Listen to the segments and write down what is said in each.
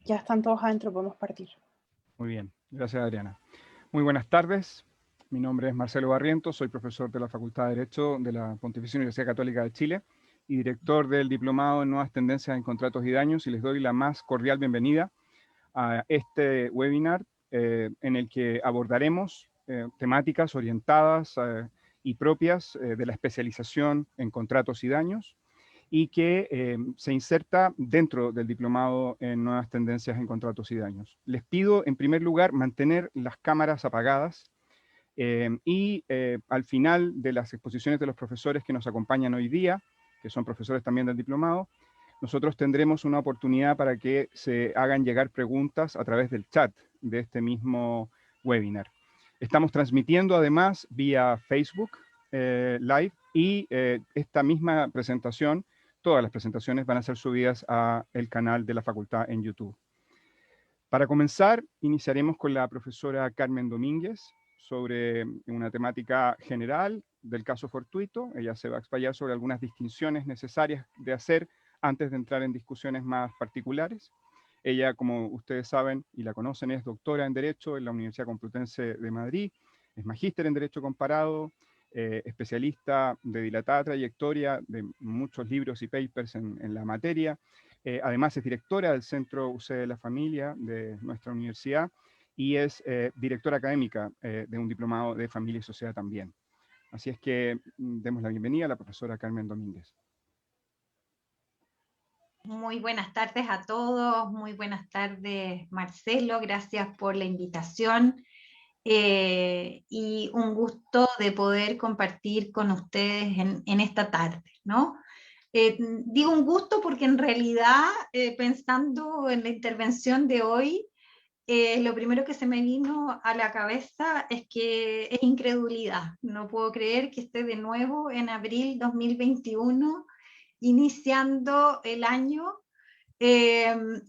Ya están todos adentro, podemos partir. Muy bien, gracias Adriana. Muy buenas tardes, mi nombre es Marcelo Barrientos, soy profesor de la Facultad de Derecho de la Pontificia Universidad Católica de Chile y director del Diplomado en Nuevas Tendencias en Contratos y Daños, y les doy la más cordial bienvenida a este webinar en el que abordaremos temáticas orientadas y propias de la especialización en contratos y daños, y que se inserta dentro del diplomado en nuevas tendencias en contratos y daños. Les pido, en primer lugar, mantener las cámaras apagadas y al final de las exposiciones de los profesores que nos acompañan hoy día, que son profesores también del diplomado, nosotros tendremos una oportunidad para que se hagan llegar preguntas a través del chat de este mismo webinar. Estamos transmitiendo además vía Facebook Live, y esta misma presentación, todas las presentaciones van a ser subidas al canal de la facultad en YouTube. Para comenzar, iniciaremos con la profesora Carmen Domínguez sobre una temática general del caso fortuito. Ella se va a explayar sobre algunas distinciones necesarias de hacer antes de entrar en discusiones más particulares. Ella, como ustedes saben y la conocen, es doctora en Derecho en la Universidad Complutense de Madrid, es magíster en Derecho Comparado, especialista de dilatada trayectoria, de muchos libros y papers en la materia. Además es directora del Centro UC de la Familia de nuestra universidad y es directora académica de un diplomado de Familia y Sociedad también. Así es que demos la bienvenida a la profesora Carmen Domínguez. Muy buenas tardes a todos, muy buenas tardes Marcelo, gracias por la invitación y un gusto de poder compartir con ustedes en esta tarde, ¿no? Digo un gusto porque en realidad, pensando en la intervención de hoy, lo primero que se me vino a la cabeza es que es incredulidad. No puedo creer que esté de nuevo en abril 2021, iniciando el año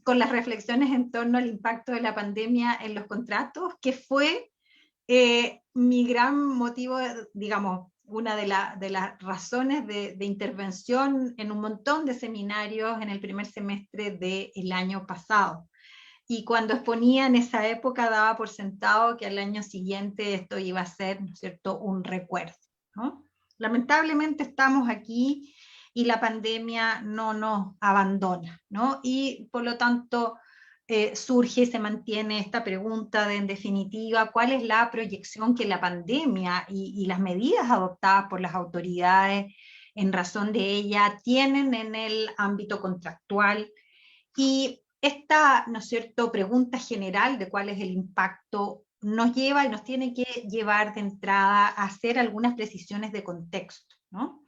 con las reflexiones en torno al impacto de la pandemia en los contratos, que fue mi gran motivo, digamos, una de las razones de intervención en un montón de seminarios en el primer semestre del año pasado. Y cuando exponía en esa época daba por sentado que al año siguiente esto iba a ser, ¿no es cierto?, un recuerdo, ¿no? Lamentablemente estamos aquí y la pandemia no nos abandona, ¿no? Y por lo tanto surge y se mantiene esta pregunta de, en definitiva, ¿cuál es la proyección que la pandemia y las medidas adoptadas por las autoridades en razón de ella tienen en el ámbito contractual? Y esta, ¿no es cierto?, pregunta general de cuál es el impacto nos lleva y nos tiene que llevar de entrada a hacer algunas precisiones de contexto, ¿no?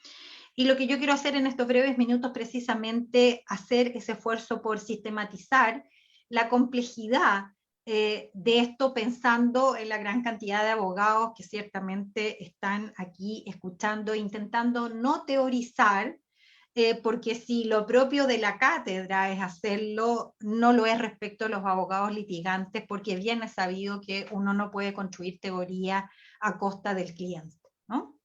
Y lo que yo quiero hacer en estos breves minutos precisamente hacer ese esfuerzo por sistematizar la complejidad de esto, pensando en la gran cantidad de abogados que ciertamente están aquí escuchando, intentando no teorizar, porque si lo propio de la cátedra es hacerlo, no lo es respecto a los abogados litigantes, porque bien es sabido que uno no puede construir teoría a costa del cliente, ¿no?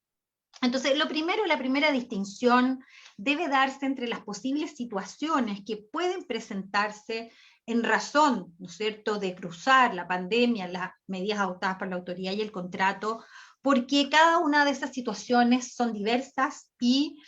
Entonces, lo primero, la primera distinción debe darse entre las posibles situaciones que pueden presentarse en razón, ¿no es cierto?, de cruzar la pandemia, las medidas adoptadas por la autoridad y el contrato, porque cada una de esas situaciones son diversas y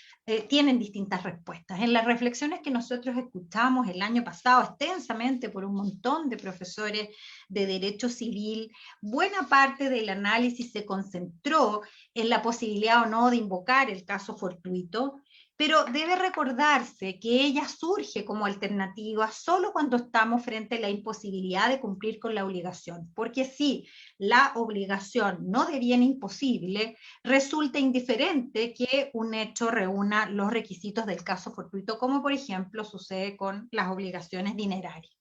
tienen distintas respuestas. En las reflexiones que nosotros escuchamos el año pasado extensamente por un montón de profesores de Derecho Civil, buena parte del análisis se concentró en la posibilidad o no de invocar el caso fortuito, pero debe recordarse que ella surge como alternativa solo cuando estamos frente a la imposibilidad de cumplir con la obligación, porque si la obligación no deviene imposible, resulta indiferente que un hecho reúna los requisitos del caso fortuito, como por ejemplo sucede con las obligaciones dinerarias.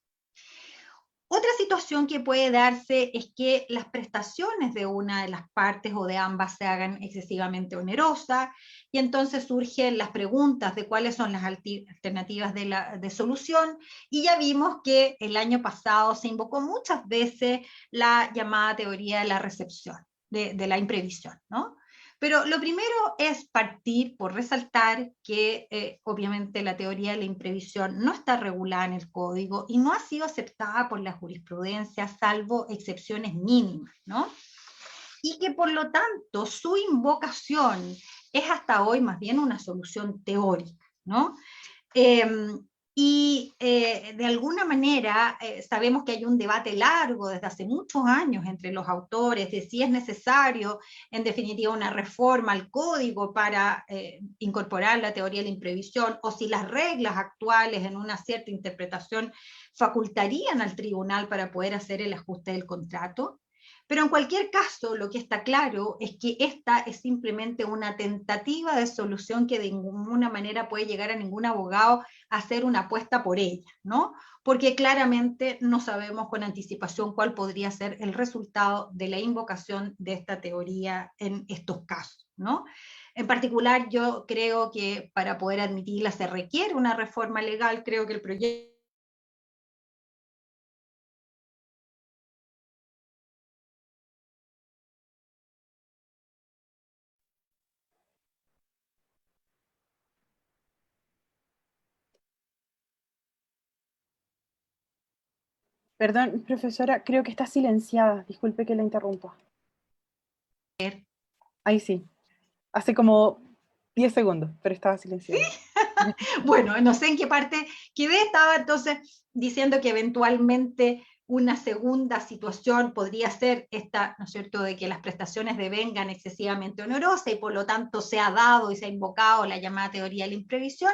Otra situación que puede darse es que las prestaciones de una de las partes o de ambas se hagan excesivamente onerosas, y entonces surgen las preguntas de cuáles son las alternativas de solución, y ya vimos que el año pasado se invocó muchas veces la llamada teoría de la recepción, de la imprevisión, ¿no? Pero lo primero es partir por resaltar que obviamente la teoría de la imprevisión no está regulada en el código y no ha sido aceptada por la jurisprudencia, salvo excepciones mínimas, ¿no? Y que por lo tanto su invocación es hasta hoy más bien una solución teórica, ¿no? De alguna manera sabemos que hay un debate largo desde hace muchos años entre los autores de si es necesario, en definitiva, una reforma al código para incorporar la teoría de la imprevisión, o si las reglas actuales en una cierta interpretación facultarían al tribunal para poder hacer el ajuste del contrato. Pero en cualquier caso, lo que está claro es que esta es simplemente una tentativa de solución que de ninguna manera puede llegar a ningún abogado a hacer una apuesta por ella, ¿no? Porque claramente no sabemos con anticipación cuál podría ser el resultado de la invocación de esta teoría en estos casos, ¿no? En particular, yo creo que para poder admitirla se requiere una reforma legal. Creo que el proyecto Perdón, profesora, creo que está silenciada. Disculpe que la interrumpa. Ahí sí. Hace como 10 segundos, pero estaba silenciada. Bueno, no sé en qué parte quedé, estaba entonces diciendo que eventualmente una segunda situación podría ser esta, ¿no es cierto?, de que las prestaciones devengan excesivamente onerosas y por lo tanto se ha dado y se ha invocado la llamada teoría de la imprevisión.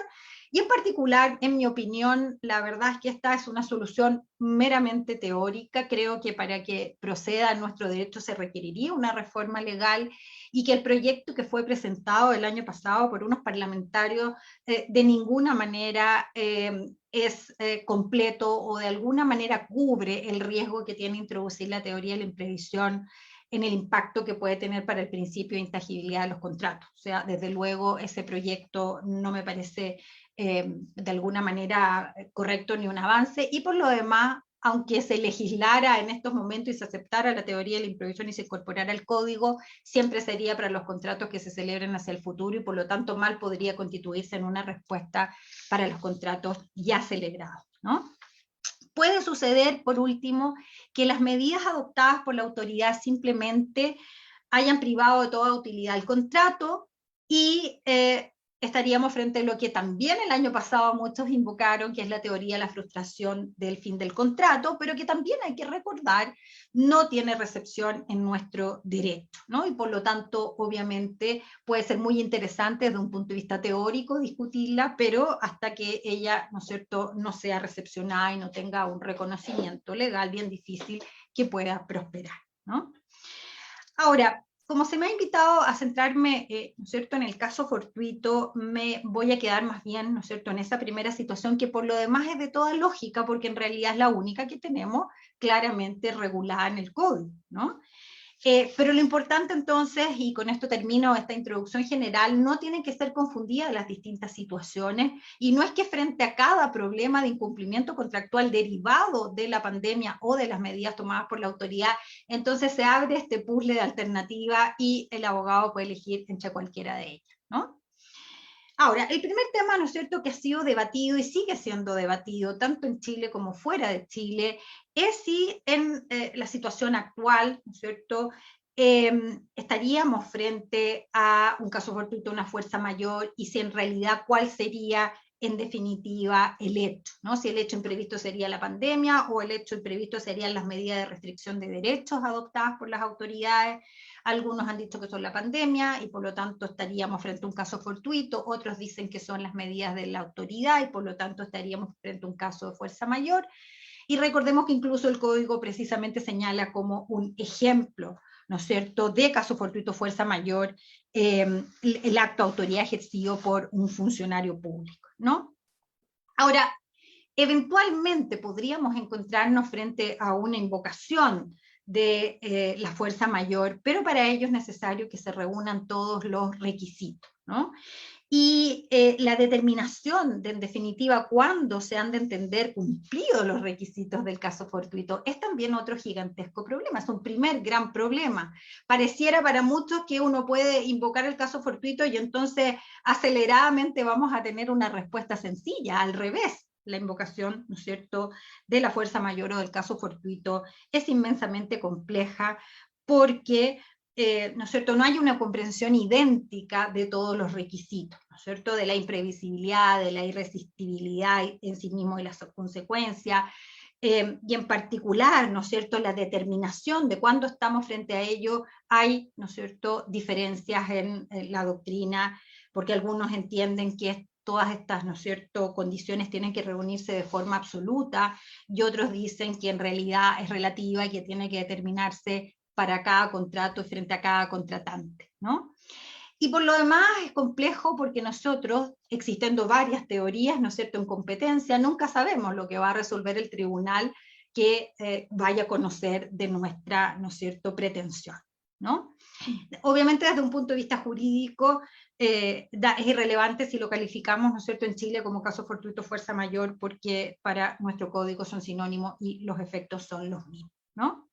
Y en particular, en mi opinión, la verdad es que esta es una solución meramente teórica. Creo que para que proceda nuestro derecho se requeriría una reforma legal y que el proyecto que fue presentado el año pasado por unos parlamentarios de ninguna manera es completo o de alguna manera cubre el riesgo que tiene introducir la teoría de la imprevisión en el impacto que puede tener para el principio de intangibilidad de los contratos. O sea, desde luego ese proyecto no me parece de alguna manera correcto ni un avance, y por lo demás, aunque se legislara en estos momentos y se aceptara la teoría de la imprevisión y se incorporara al código, siempre sería para los contratos que se celebren hacia el futuro y por lo tanto mal podría constituirse en una respuesta para los contratos ya celebrados, ¿no? Puede suceder, por último, que las medidas adoptadas por la autoridad simplemente hayan privado de toda utilidad el contrato y estaríamos frente a lo que también el año pasado muchos invocaron, que es la teoría de la frustración del fin del contrato, pero que también hay que recordar no tiene recepción en nuestro derecho, ¿no? Y por lo tanto, obviamente, puede ser muy interesante desde un punto de vista teórico discutirla, pero hasta que ella, ¿no es cierto?, no sea recepcionada y no tenga un reconocimiento legal, bien difícil que pueda prosperar, ¿no? Ahora, como se me ha invitado a centrarme, ¿no es cierto?, en el caso fortuito, me voy a quedar más bien, ¿no es cierto?, en esa primera situación que por lo demás es de toda lógica, porque en realidad es la única que tenemos claramente regulada en el código, ¿no? Pero lo importante entonces, y con esto termino esta introducción general, no tienen que ser confundidas las distintas situaciones, y no es que frente a cada problema de incumplimiento contractual derivado de la pandemia o de las medidas tomadas por la autoridad, entonces se abre este puzzle de alternativa y el abogado puede elegir entre cualquiera de ellas, ¿no? Ahora, el primer tema, ¿no es cierto?, que ha sido debatido y sigue siendo debatido tanto en Chile como fuera de Chile, es si en la situación actual, ¿no es cierto?, estaríamos frente a un caso fortuito, una fuerza mayor, y si en realidad cuál sería en definitiva el hecho, ¿no? Si el hecho imprevisto sería la pandemia o el hecho imprevisto serían las medidas de restricción de derechos adoptadas por las autoridades. Algunos han dicho que son la pandemia y por lo tanto estaríamos frente a un caso fortuito, otros dicen que son las medidas de la autoridad y por lo tanto estaríamos frente a un caso de fuerza mayor. Y recordemos que incluso el código precisamente señala como un ejemplo, ¿no es cierto?, de caso fortuito fuerza mayor, el acto de autoridad ejercido por un funcionario público, ¿no? Ahora, eventualmente podríamos encontrarnos frente a una invocación de la fuerza mayor, pero para ello es necesario que se reúnan todos los requisitos, ¿no? y la determinación de, en definitiva, cuándo se han de entender cumplidos los requisitos del caso fortuito, es también otro gigantesco problema, es un primer gran problema. Pareciera para muchos que uno puede invocar el caso fortuito y entonces aceleradamente vamos a tener una respuesta sencilla, al revés. La invocación, ¿no es cierto?, de la fuerza mayor o del caso fortuito es inmensamente compleja porque ¿no es cierto?, no hay una comprensión idéntica de todos los requisitos, ¿no es cierto?, de la imprevisibilidad, de la irresistibilidad en sí mismo y las consecuencias, y en particular, ¿no es cierto?, la determinación de cuándo estamos frente a ello, hay, ¿no es cierto?, diferencias en la doctrina, porque algunos entienden que todas estas, ¿no es cierto?, condiciones tienen que reunirse de forma absoluta, y otros dicen que en realidad es relativa y que tiene que determinarse para cada contrato y frente a cada contratante, ¿no? Y por lo demás es complejo porque nosotros, existiendo varias teorías, ¿no es cierto?, en competencia, nunca sabemos lo que va a resolver el tribunal que vaya a conocer de nuestra, ¿no es cierto?, pretensión, ¿no? Obviamente desde un punto de vista jurídico es irrelevante si lo calificamos, ¿no es cierto?, en Chile como caso fortuito fuerza mayor, porque para nuestro código son sinónimos y los efectos son los mismos, ¿no?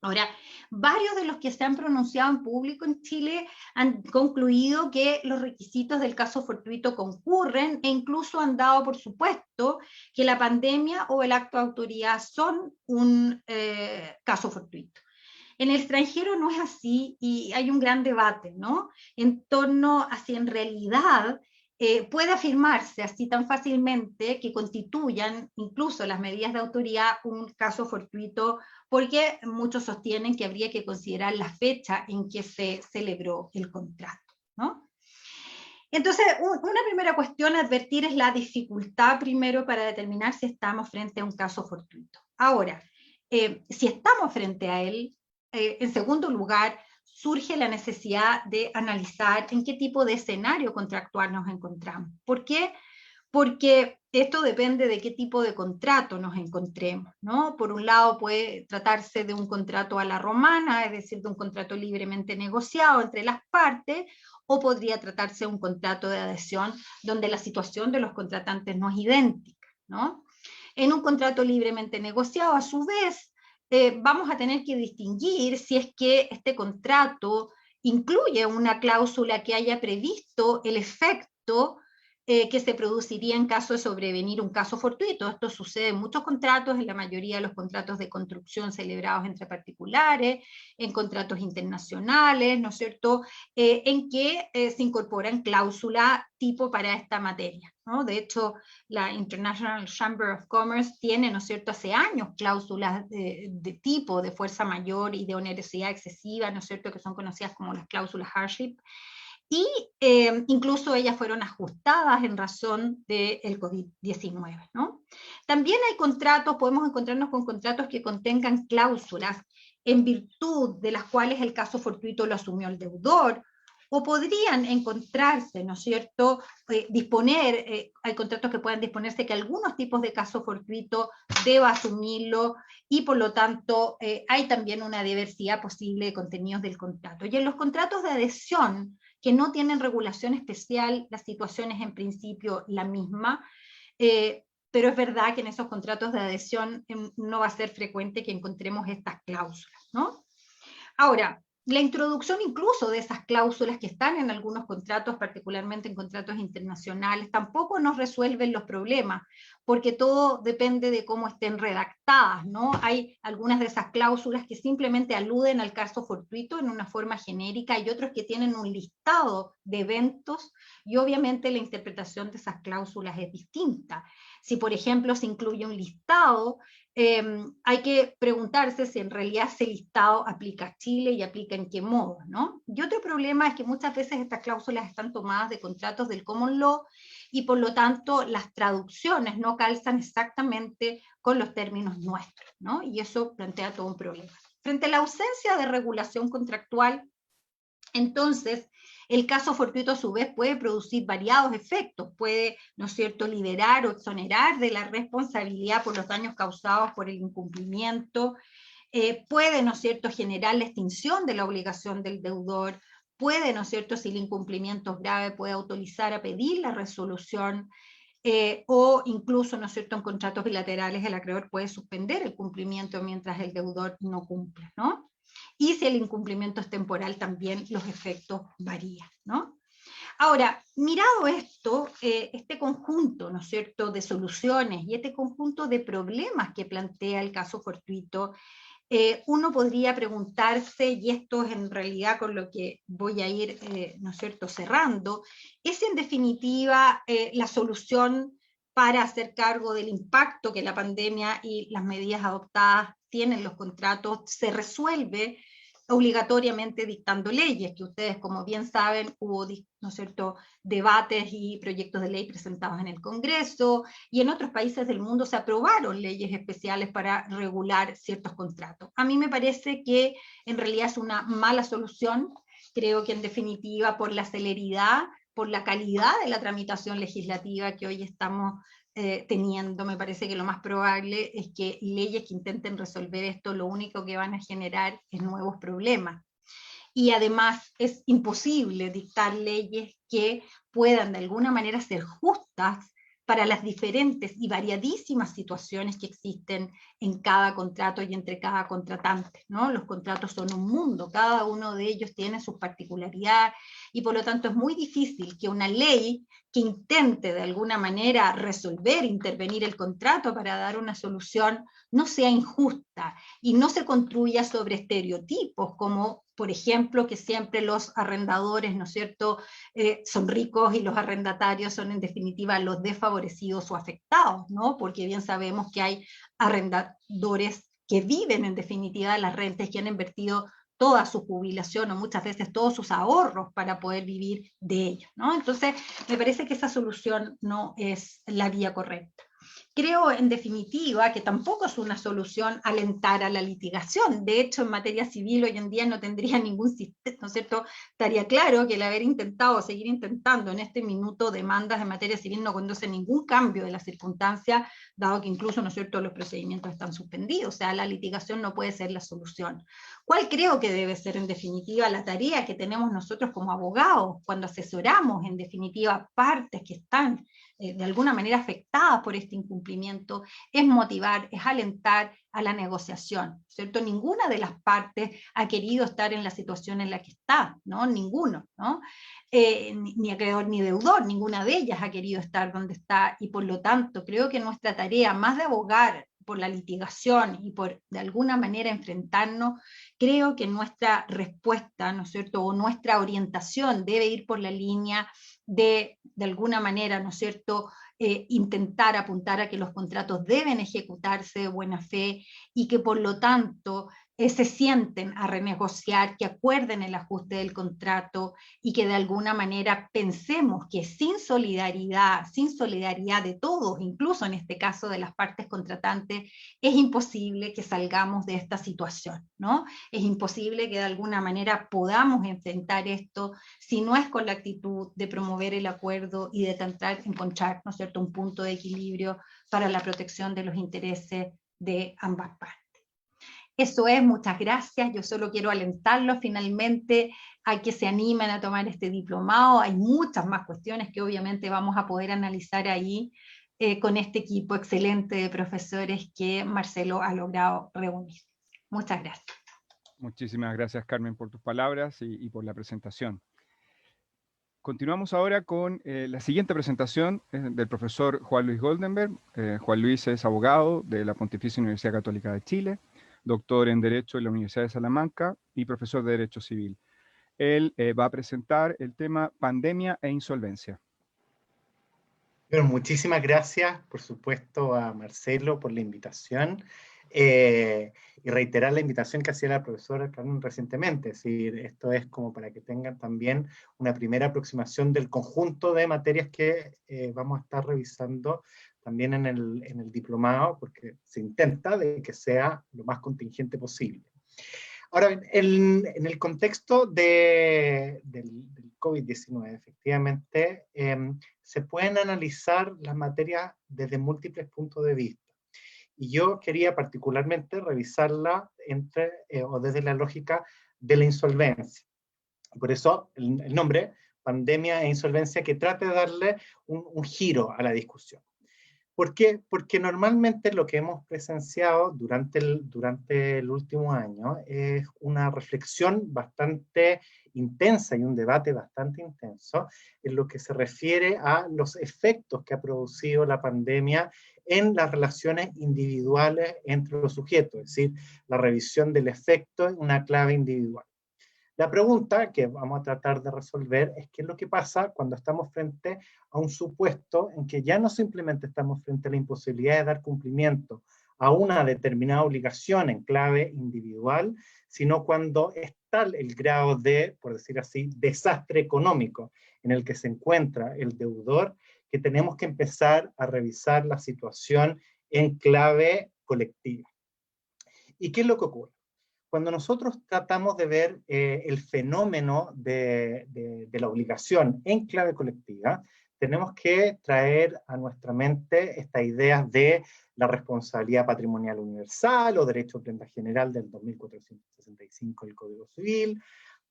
Ahora, varios de los que se han pronunciado en público en Chile han concluido que los requisitos del caso fortuito concurren e incluso han dado por supuesto que la pandemia o el acto de autoridad son un caso fortuito. En el extranjero no es así y hay un gran debate, ¿no?, en torno a si en realidad puede afirmarse así tan fácilmente que constituyan incluso las medidas de autoridad un caso fortuito, porque muchos sostienen que habría que considerar la fecha en que se celebró el contrato, ¿no? Entonces, una primera cuestión a advertir es la dificultad primero para determinar si estamos frente a un caso fortuito. Ahora, si estamos frente a él, en segundo lugar, surge la necesidad de analizar en qué tipo de escenario contractual nos encontramos. ¿Por qué? Porque esto depende de qué tipo de contrato nos encontremos, ¿no? Por un lado puede tratarse de un contrato a la romana, es decir, de un contrato libremente negociado entre las partes, o podría tratarse de un contrato de adhesión donde la situación de los contratantes no es idéntica, ¿no? En un contrato libremente negociado, a su vez, vamos a tener que distinguir si es que este contrato incluye una cláusula que haya previsto el efecto que se produciría en caso de sobrevenir un caso fortuito. Esto sucede en muchos contratos, en la mayoría de los contratos de construcción celebrados entre particulares, en contratos internacionales, ¿no es cierto?, en que se incorporan cláusulas tipo para esta materia, ¿no? De hecho, la International Chamber of Commerce tiene, ¿no es cierto?, hace años cláusulas de tipo de fuerza mayor y de onerosidad excesiva, ¿no es cierto?, que son conocidas como las cláusulas hardship, y incluso ellas fueron ajustadas en razón del COVID-19, ¿no? También hay contratos, podemos encontrarnos con contratos que contengan cláusulas en virtud de las cuales el caso fortuito lo asumió el deudor, o podrían encontrarse, ¿no es cierto?, hay contratos que puedan disponerse que algunos tipos de caso fortuito deba asumirlo, y por lo tanto hay también una diversidad posible de contenidos del contrato. Y en los contratos de adhesión, que no tienen regulación especial, la situación es en principio la misma, pero es verdad que en esos contratos de adhesión no va a ser frecuente que encontremos estas cláusulas, ¿no? Ahora, la introducción incluso de esas cláusulas que están en algunos contratos, particularmente en contratos internacionales, tampoco nos resuelven los problemas, porque todo depende de cómo estén redactadas, ¿no? Hay algunas de esas cláusulas que simplemente aluden al caso fortuito en una forma genérica, y otros que tienen un listado de eventos, y obviamente la interpretación de esas cláusulas es distinta. Si, por ejemplo, se incluye un listado, hay que preguntarse si en realidad ese listado aplica a Chile y aplica en qué modo, ¿no? Y otro problema es que muchas veces estas cláusulas están tomadas de contratos del common law, y por lo tanto las traducciones no calzan exactamente con los términos nuestros, ¿no? Y eso plantea todo un problema. Frente a la ausencia de regulación contractual, entonces, el caso fortuito a su vez puede producir variados efectos, puede, ¿no es cierto?, liberar o exonerar de la responsabilidad por los daños causados por el incumplimiento, puede, ¿no es cierto?, generar la extinción de la obligación del deudor, puede, ¿no es cierto?, si el incumplimiento es grave, puede autorizar a pedir la resolución, o incluso, ¿no es cierto?, en contratos bilaterales el acreedor puede suspender el cumplimiento mientras el deudor no cumple, ¿no? Y si el incumplimiento es temporal, también los efectos varían, ¿no? Ahora, mirado esto, este conjunto, ¿no es cierto?, de soluciones y este conjunto de problemas que plantea el caso fortuito, uno podría preguntarse, y esto es en realidad con lo que voy a ir, ¿no es cierto?, cerrando, ¿es en definitiva la solución para hacer cargo del impacto que la pandemia y las medidas adoptadas tienen los contratos? ¿Se resuelve obligatoriamente dictando leyes? Que ustedes, como bien saben, hubo, ¿no es cierto?, debates y proyectos de ley presentados en el Congreso, y en otros países del mundo se aprobaron leyes especiales para regular ciertos contratos. A mí me parece que en realidad es una mala solución. Creo que en definitiva, por la celeridad, por la calidad de la tramitación legislativa que hoy estamos teniendo, me parece que lo más probable es que leyes que intenten resolver esto, lo único que van a generar es nuevos problemas. Y además es imposible dictar leyes que puedan de alguna manera ser justas para las diferentes y variadísimas situaciones que existen en cada contrato y entre cada contratante, ¿no? Los contratos son un mundo, cada uno de ellos tiene sus particularidades, y por lo tanto es muy difícil que una ley que intente de alguna manera resolver, intervenir el contrato para dar una solución, no sea injusta y no se construya sobre estereotipos, como por ejemplo que siempre los arrendadores, ¿no es cierto?, son ricos y los arrendatarios son en definitiva los desfavorecidos o afectados, ¿no? Porque bien sabemos que hay arrendadores que viven en definitiva de las rentas, que han invertido toda su jubilación o muchas veces todos sus ahorros para poder vivir de ellos, ¿no? Entonces, me parece que esa solución no es la vía correcta. Creo, en definitiva, que tampoco es una solución alentar a la litigación. De hecho, en materia civil hoy en día no tendría ningún sistema, ¿no es cierto? Estaría claro que el haber intentado, seguir intentando en este minuto demandas en materia civil no conduce a ningún cambio de las circunstancias, dado que incluso, ¿no es cierto?, los procedimientos están suspendidos. O sea, la litigación no puede ser la solución. ¿Cuál creo que debe ser, en definitiva, la tarea que tenemos nosotros como abogados cuando asesoramos, en definitiva, partes que están de alguna manera afectadas por este incumplimiento? Es motivar, es alentar a la negociación, ¿cierto? Ninguna de las partes ha querido estar en la situación en la que está, ¿no? Ninguno, ¿no? Ni acreedor ni deudor, ninguna de ellas ha querido estar donde está, y por lo tanto creo que nuestra tarea, más de abogar por la litigación y por de alguna manera enfrentarnos, creo que nuestra respuesta, ¿no es cierto?, o nuestra orientación debe ir por la línea de alguna manera, ¿no es cierto?, intentar apuntar a que los contratos deben ejecutarse de buena fe, y que por lo tanto se sienten a renegociar, que acuerden el ajuste del contrato, y que de alguna manera pensemos que sin solidaridad de todos, incluso en este caso de las partes contratantes, es imposible que salgamos de esta situación, ¿no? Es imposible que de alguna manera podamos enfrentar esto si no es con la actitud de promover el acuerdo y de encontrar, ¿no es cierto?, un punto de equilibrio para la protección de los intereses de ambas partes. Eso es, muchas gracias. Yo solo quiero alentarlos finalmente a que se animen a tomar este diplomado. Hay muchas más cuestiones que obviamente vamos a poder analizar ahí con este equipo excelente de profesores que Marcelo ha logrado reunir. Muchas gracias. Muchísimas gracias, Carmen, por tus palabras y por la presentación. Continuamos ahora con la siguiente presentación del profesor Juan Luis Goldenberg. Juan Luis es abogado de la Pontificia Universidad Católica de Chile, doctor en Derecho en la Universidad de Salamanca y profesor de Derecho Civil. Él va a presentar el tema pandemia e insolvencia. Bueno, muchísimas gracias, por supuesto, a Marcelo por la invitación, y reiterar la invitación que hacía la profesora Carmen recientemente. Es decir, esto es como para que tengan también una primera aproximación del conjunto de materias que vamos a estar revisando también en el diplomado, porque se intenta de que sea lo más contingente posible. Ahora, en el contexto del COVID-19, efectivamente, se pueden analizar las materias desde múltiples puntos de vista. Y yo quería particularmente revisarla o desde la lógica de la insolvencia. Por eso el nombre, pandemia e insolvencia, que trata de darle un giro a la discusión. ¿Por qué? Porque normalmente lo que hemos presenciado durante el último año es una reflexión bastante intensa y un debate bastante intenso en lo que se refiere a los efectos que ha producido la pandemia en las relaciones individuales entre los sujetos, es decir, la revisión del efecto en una clave individual. La pregunta que vamos a tratar de resolver es qué es lo que pasa cuando estamos frente a un supuesto en que ya no simplemente estamos frente a la imposibilidad de dar cumplimiento a una determinada obligación en clave individual, sino cuando es tal el grado de, por decir así, desastre económico en el que se encuentra el deudor, que tenemos que empezar a revisar la situación en clave colectiva. ¿Y qué es lo que ocurre? Cuando nosotros tratamos de ver el fenómeno de la obligación en clave colectiva, tenemos que traer a nuestra mente esta idea de la responsabilidad patrimonial universal o derecho de prenda general del 2465 del Código Civil,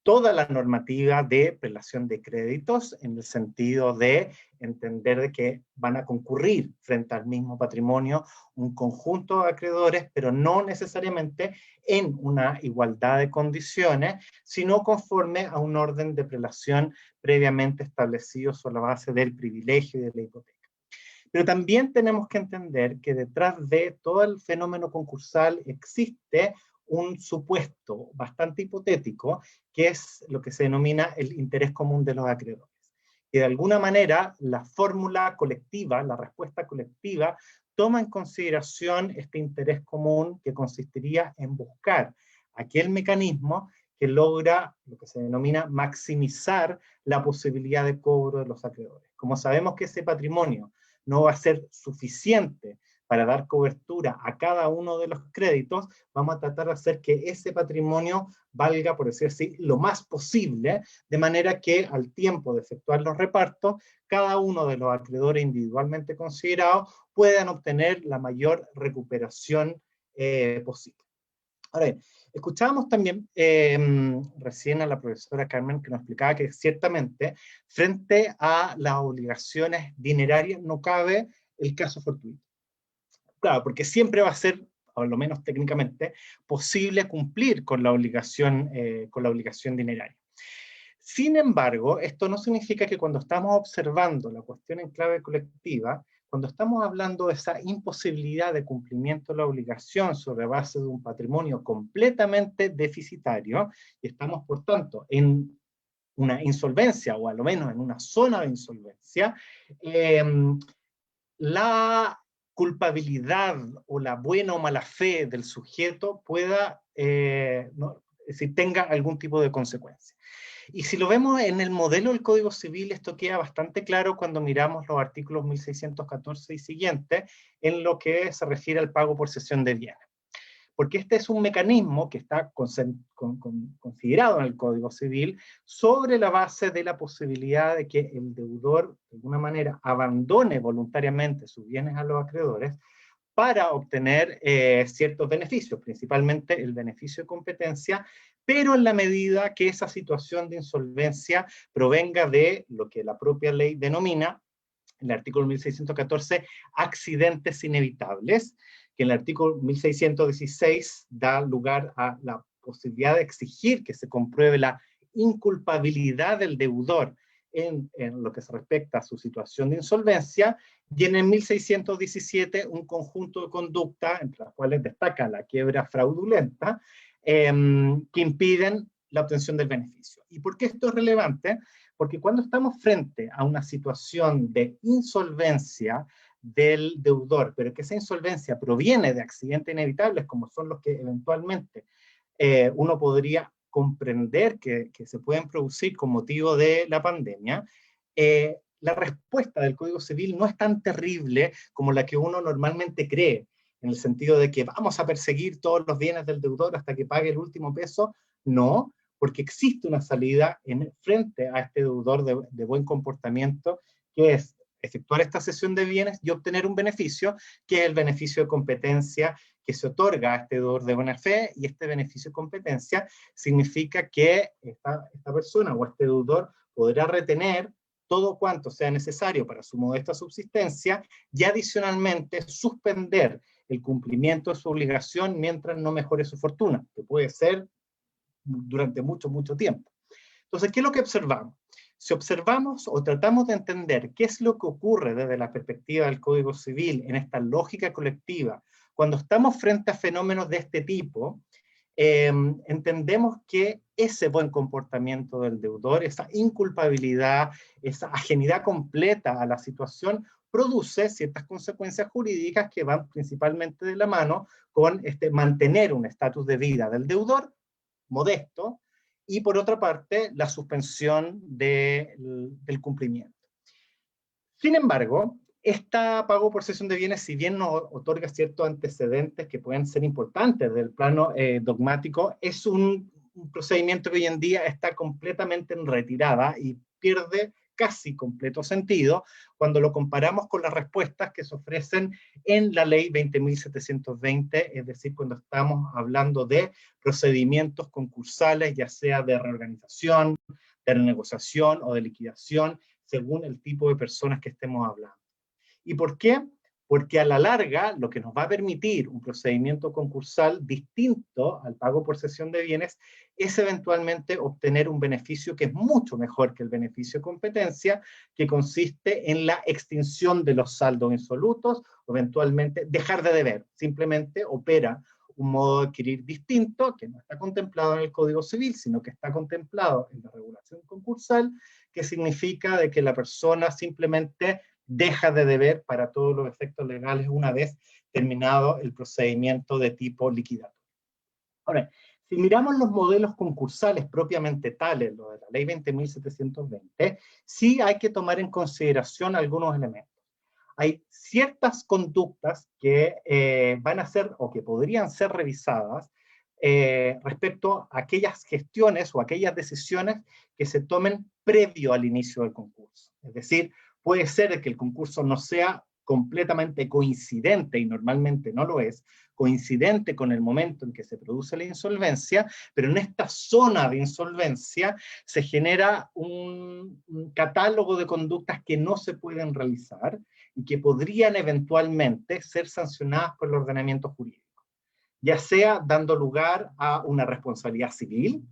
toda la normativa de prelación de créditos en el sentido de entender de que van a concurrir frente al mismo patrimonio un conjunto de acreedores, pero no necesariamente en una igualdad de condiciones, sino conforme a un orden de prelación previamente establecido sobre la base del privilegio y de la hipoteca. Pero también tenemos que entender que detrás de todo el fenómeno concursal existe un supuesto bastante hipotético, que es lo que se denomina el interés común de los acreedores. Y de alguna manera la fórmula colectiva, la respuesta colectiva, toma en consideración este interés común que consistiría en buscar aquel mecanismo que logra lo que se denomina maximizar la posibilidad de cobro de los acreedores. Como sabemos que ese patrimonio no va a ser suficiente para dar cobertura a cada uno de los créditos, vamos a tratar de hacer que ese patrimonio valga, por decir así, lo más posible, de manera que al tiempo de efectuar los repartos, cada uno de los acreedores individualmente considerados puedan obtener la mayor recuperación posible. Ahora bien, escuchábamos también recién a la profesora Carmen que nos explicaba que ciertamente frente a las obligaciones dinerarias no cabe el caso fortuito. Claro, porque siempre va a ser, o lo menos técnicamente, posible cumplir con la obligación dineraria. Sin embargo, esto no significa que cuando estamos observando la cuestión en clave colectiva, cuando estamos hablando de esa imposibilidad de cumplimiento de la obligación sobre base de un patrimonio completamente deficitario, y estamos, por tanto, en una insolvencia, o a lo menos en una zona de insolvencia, la culpabilidad o la buena o mala fe del sujeto pueda, es decir, tenga algún tipo de consecuencia. Y si lo vemos en el modelo del Código Civil, esto queda bastante claro cuando miramos los artículos 1614 y siguientes, en lo que se refiere al pago por cesión de bienes. Porque este es un mecanismo que está considerado en el Código Civil sobre la base de la posibilidad de que el deudor, de alguna manera, abandone voluntariamente sus bienes a los acreedores para obtener ciertos beneficios, principalmente el beneficio de competencia, pero en la medida que esa situación de insolvencia provenga de lo que la propia ley denomina, en el artículo 1614, accidentes inevitables, que en el artículo 1616 da lugar a la posibilidad de exigir que se compruebe la inculpabilidad del deudor en lo que se respecta a su situación de insolvencia, y en el 1617 un conjunto de conductas, entre las cuales destaca la quiebra fraudulenta, que impiden la obtención del beneficio. ¿Y por qué esto es relevante? Porque cuando estamos frente a una situación de insolvencia del deudor, pero que esa insolvencia proviene de accidentes inevitables, como son los que eventualmente uno podría comprender que se pueden producir con motivo de la pandemia, la respuesta del Código Civil no es tan terrible como la que uno normalmente cree, en el sentido de que vamos a perseguir todos los bienes del deudor hasta que pague el último peso. No, porque existe una salida frente a este deudor de buen comportamiento, que es efectuar esta cesión de bienes y obtener un beneficio, que es el beneficio de competencia, que se otorga a este deudor de buena fe, y este beneficio de competencia significa que esta persona o este deudor podrá retener todo cuanto sea necesario para su modesta subsistencia y adicionalmente suspender el cumplimiento de su obligación mientras no mejore su fortuna, que puede ser durante mucho, mucho tiempo. Entonces, ¿qué es lo que observamos? Si observamos o tratamos de entender qué es lo que ocurre desde la perspectiva del Código Civil en esta lógica colectiva, cuando estamos frente a fenómenos de este tipo, entendemos que ese buen comportamiento del deudor, esa inculpabilidad, esa ajenidad completa a la situación, produce ciertas consecuencias jurídicas que van principalmente de la mano con mantener un estatus de vida del deudor modesto, y por otra parte, la suspensión del cumplimiento. Sin embargo, esta pago por cesión de bienes, si bien nos otorga ciertos antecedentes que pueden ser importantes del plano dogmático, es un procedimiento que hoy en día está completamente en retirada y pierde casi completo sentido cuando lo comparamos con las respuestas que se ofrecen en la ley 20.720, es decir, cuando estamos hablando de procedimientos concursales, ya sea de reorganización, de renegociación o de liquidación, según el tipo de personas que estemos hablando. ¿Y por qué? Porque a la larga lo que nos va a permitir un procedimiento concursal distinto al pago por cesión de bienes es eventualmente obtener un beneficio que es mucho mejor que el beneficio de competencia, que consiste en la extinción de los saldos insolutos, o eventualmente dejar de deber. Simplemente opera un modo de adquirir distinto, que no está contemplado en el Código Civil, sino que está contemplado en la regulación concursal, que significa de que la persona simplemente deja de deber para todos los efectos legales una vez terminado el procedimiento de tipo liquidatorio. Ahora, si miramos los modelos concursales propiamente tales, lo de la ley 20.720, sí hay que tomar en consideración algunos elementos. Hay ciertas conductas que van a ser o que podrían ser revisadas respecto a aquellas gestiones o aquellas decisiones que se tomen previo al inicio del concurso. Es decir, puede ser que el concurso no sea completamente coincidente, y normalmente no lo es, coincidente con el momento en que se produce la insolvencia, pero en esta zona de insolvencia se genera un catálogo de conductas que no se pueden realizar y que podrían eventualmente ser sancionadas por el ordenamiento jurídico, ya sea dando lugar a una responsabilidad civil,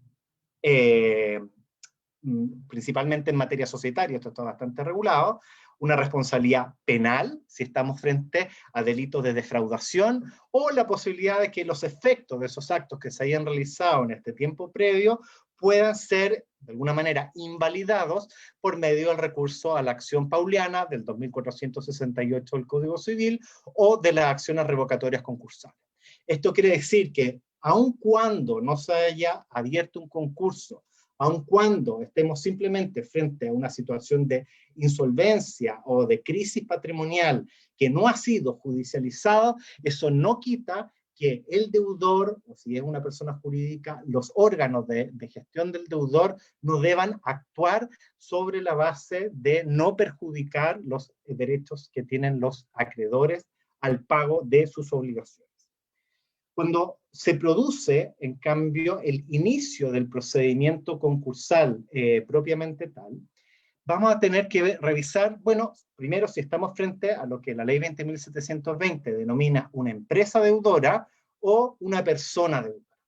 principalmente en materia societaria, esto está bastante regulado, una responsabilidad penal, si estamos frente a delitos de defraudación, o la posibilidad de que los efectos de esos actos que se hayan realizado en este tiempo previo puedan ser, de alguna manera, invalidados por medio del recurso a la acción pauliana del 2468 del Código Civil, o de las acciones revocatorias concursales. Esto quiere decir que, aun cuando no se haya abierto un concurso, aun cuando estemos simplemente frente a una situación de insolvencia o de crisis patrimonial que no ha sido judicializado, eso no quita que el deudor, o si es una persona jurídica, los órganos de gestión del deudor no deban actuar sobre la base de no perjudicar los derechos que tienen los acreedores al pago de sus obligaciones. Cuando se produce, en cambio, el inicio del procedimiento concursal propiamente tal, vamos a tener que revisar, bueno, primero si estamos frente a lo que la ley 20.720 denomina una empresa deudora o una persona deudora.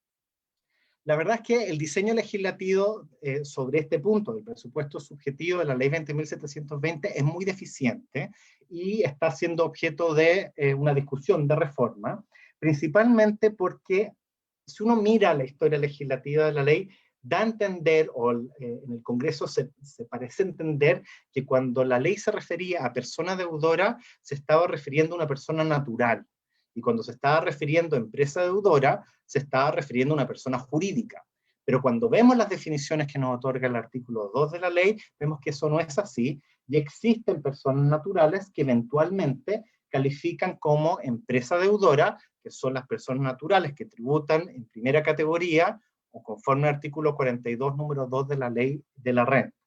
La verdad es que el diseño legislativo sobre este punto del presupuesto subjetivo de la ley 20.720 es muy deficiente y está siendo objeto de una discusión de reforma, principalmente porque si uno mira la historia legislativa de la ley, da a entender, o en el Congreso se parece entender, que cuando la ley se refería a persona deudora, se estaba refiriendo a una persona natural. Y cuando se estaba refiriendo a empresa deudora, se estaba refiriendo a una persona jurídica. Pero cuando vemos las definiciones que nos otorga el artículo 2 de la ley, vemos que eso no es así, y existen personas naturales que eventualmente califican como empresa deudora, que son las personas naturales que tributan en primera categoría, o conforme al artículo 42, número 2 de la ley de la renta.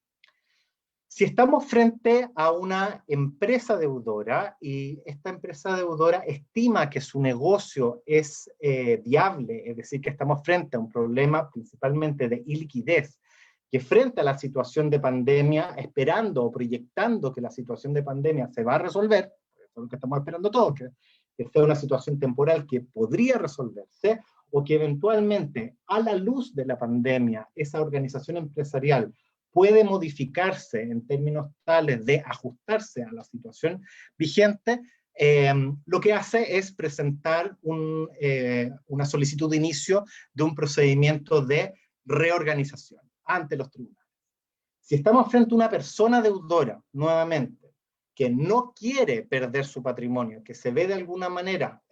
Si estamos frente a una empresa deudora y esta empresa deudora estima que su negocio es viable, es decir, que estamos frente a un problema principalmente de iliquidez, que frente a la situación de pandemia, esperando o proyectando que la situación de pandemia se va a resolver, eso es lo que estamos esperando todos, que sea una situación temporal que podría resolverse, o que eventualmente, a la luz de la pandemia, esa organización empresarial puede modificarse en términos tales de ajustarse a la situación vigente, lo que hace es presentar una solicitud de inicio de un procedimiento de reorganización ante los tribunales. Si estamos frente a una persona deudora, nuevamente, que no quiere perder su patrimonio, que se ve de alguna manera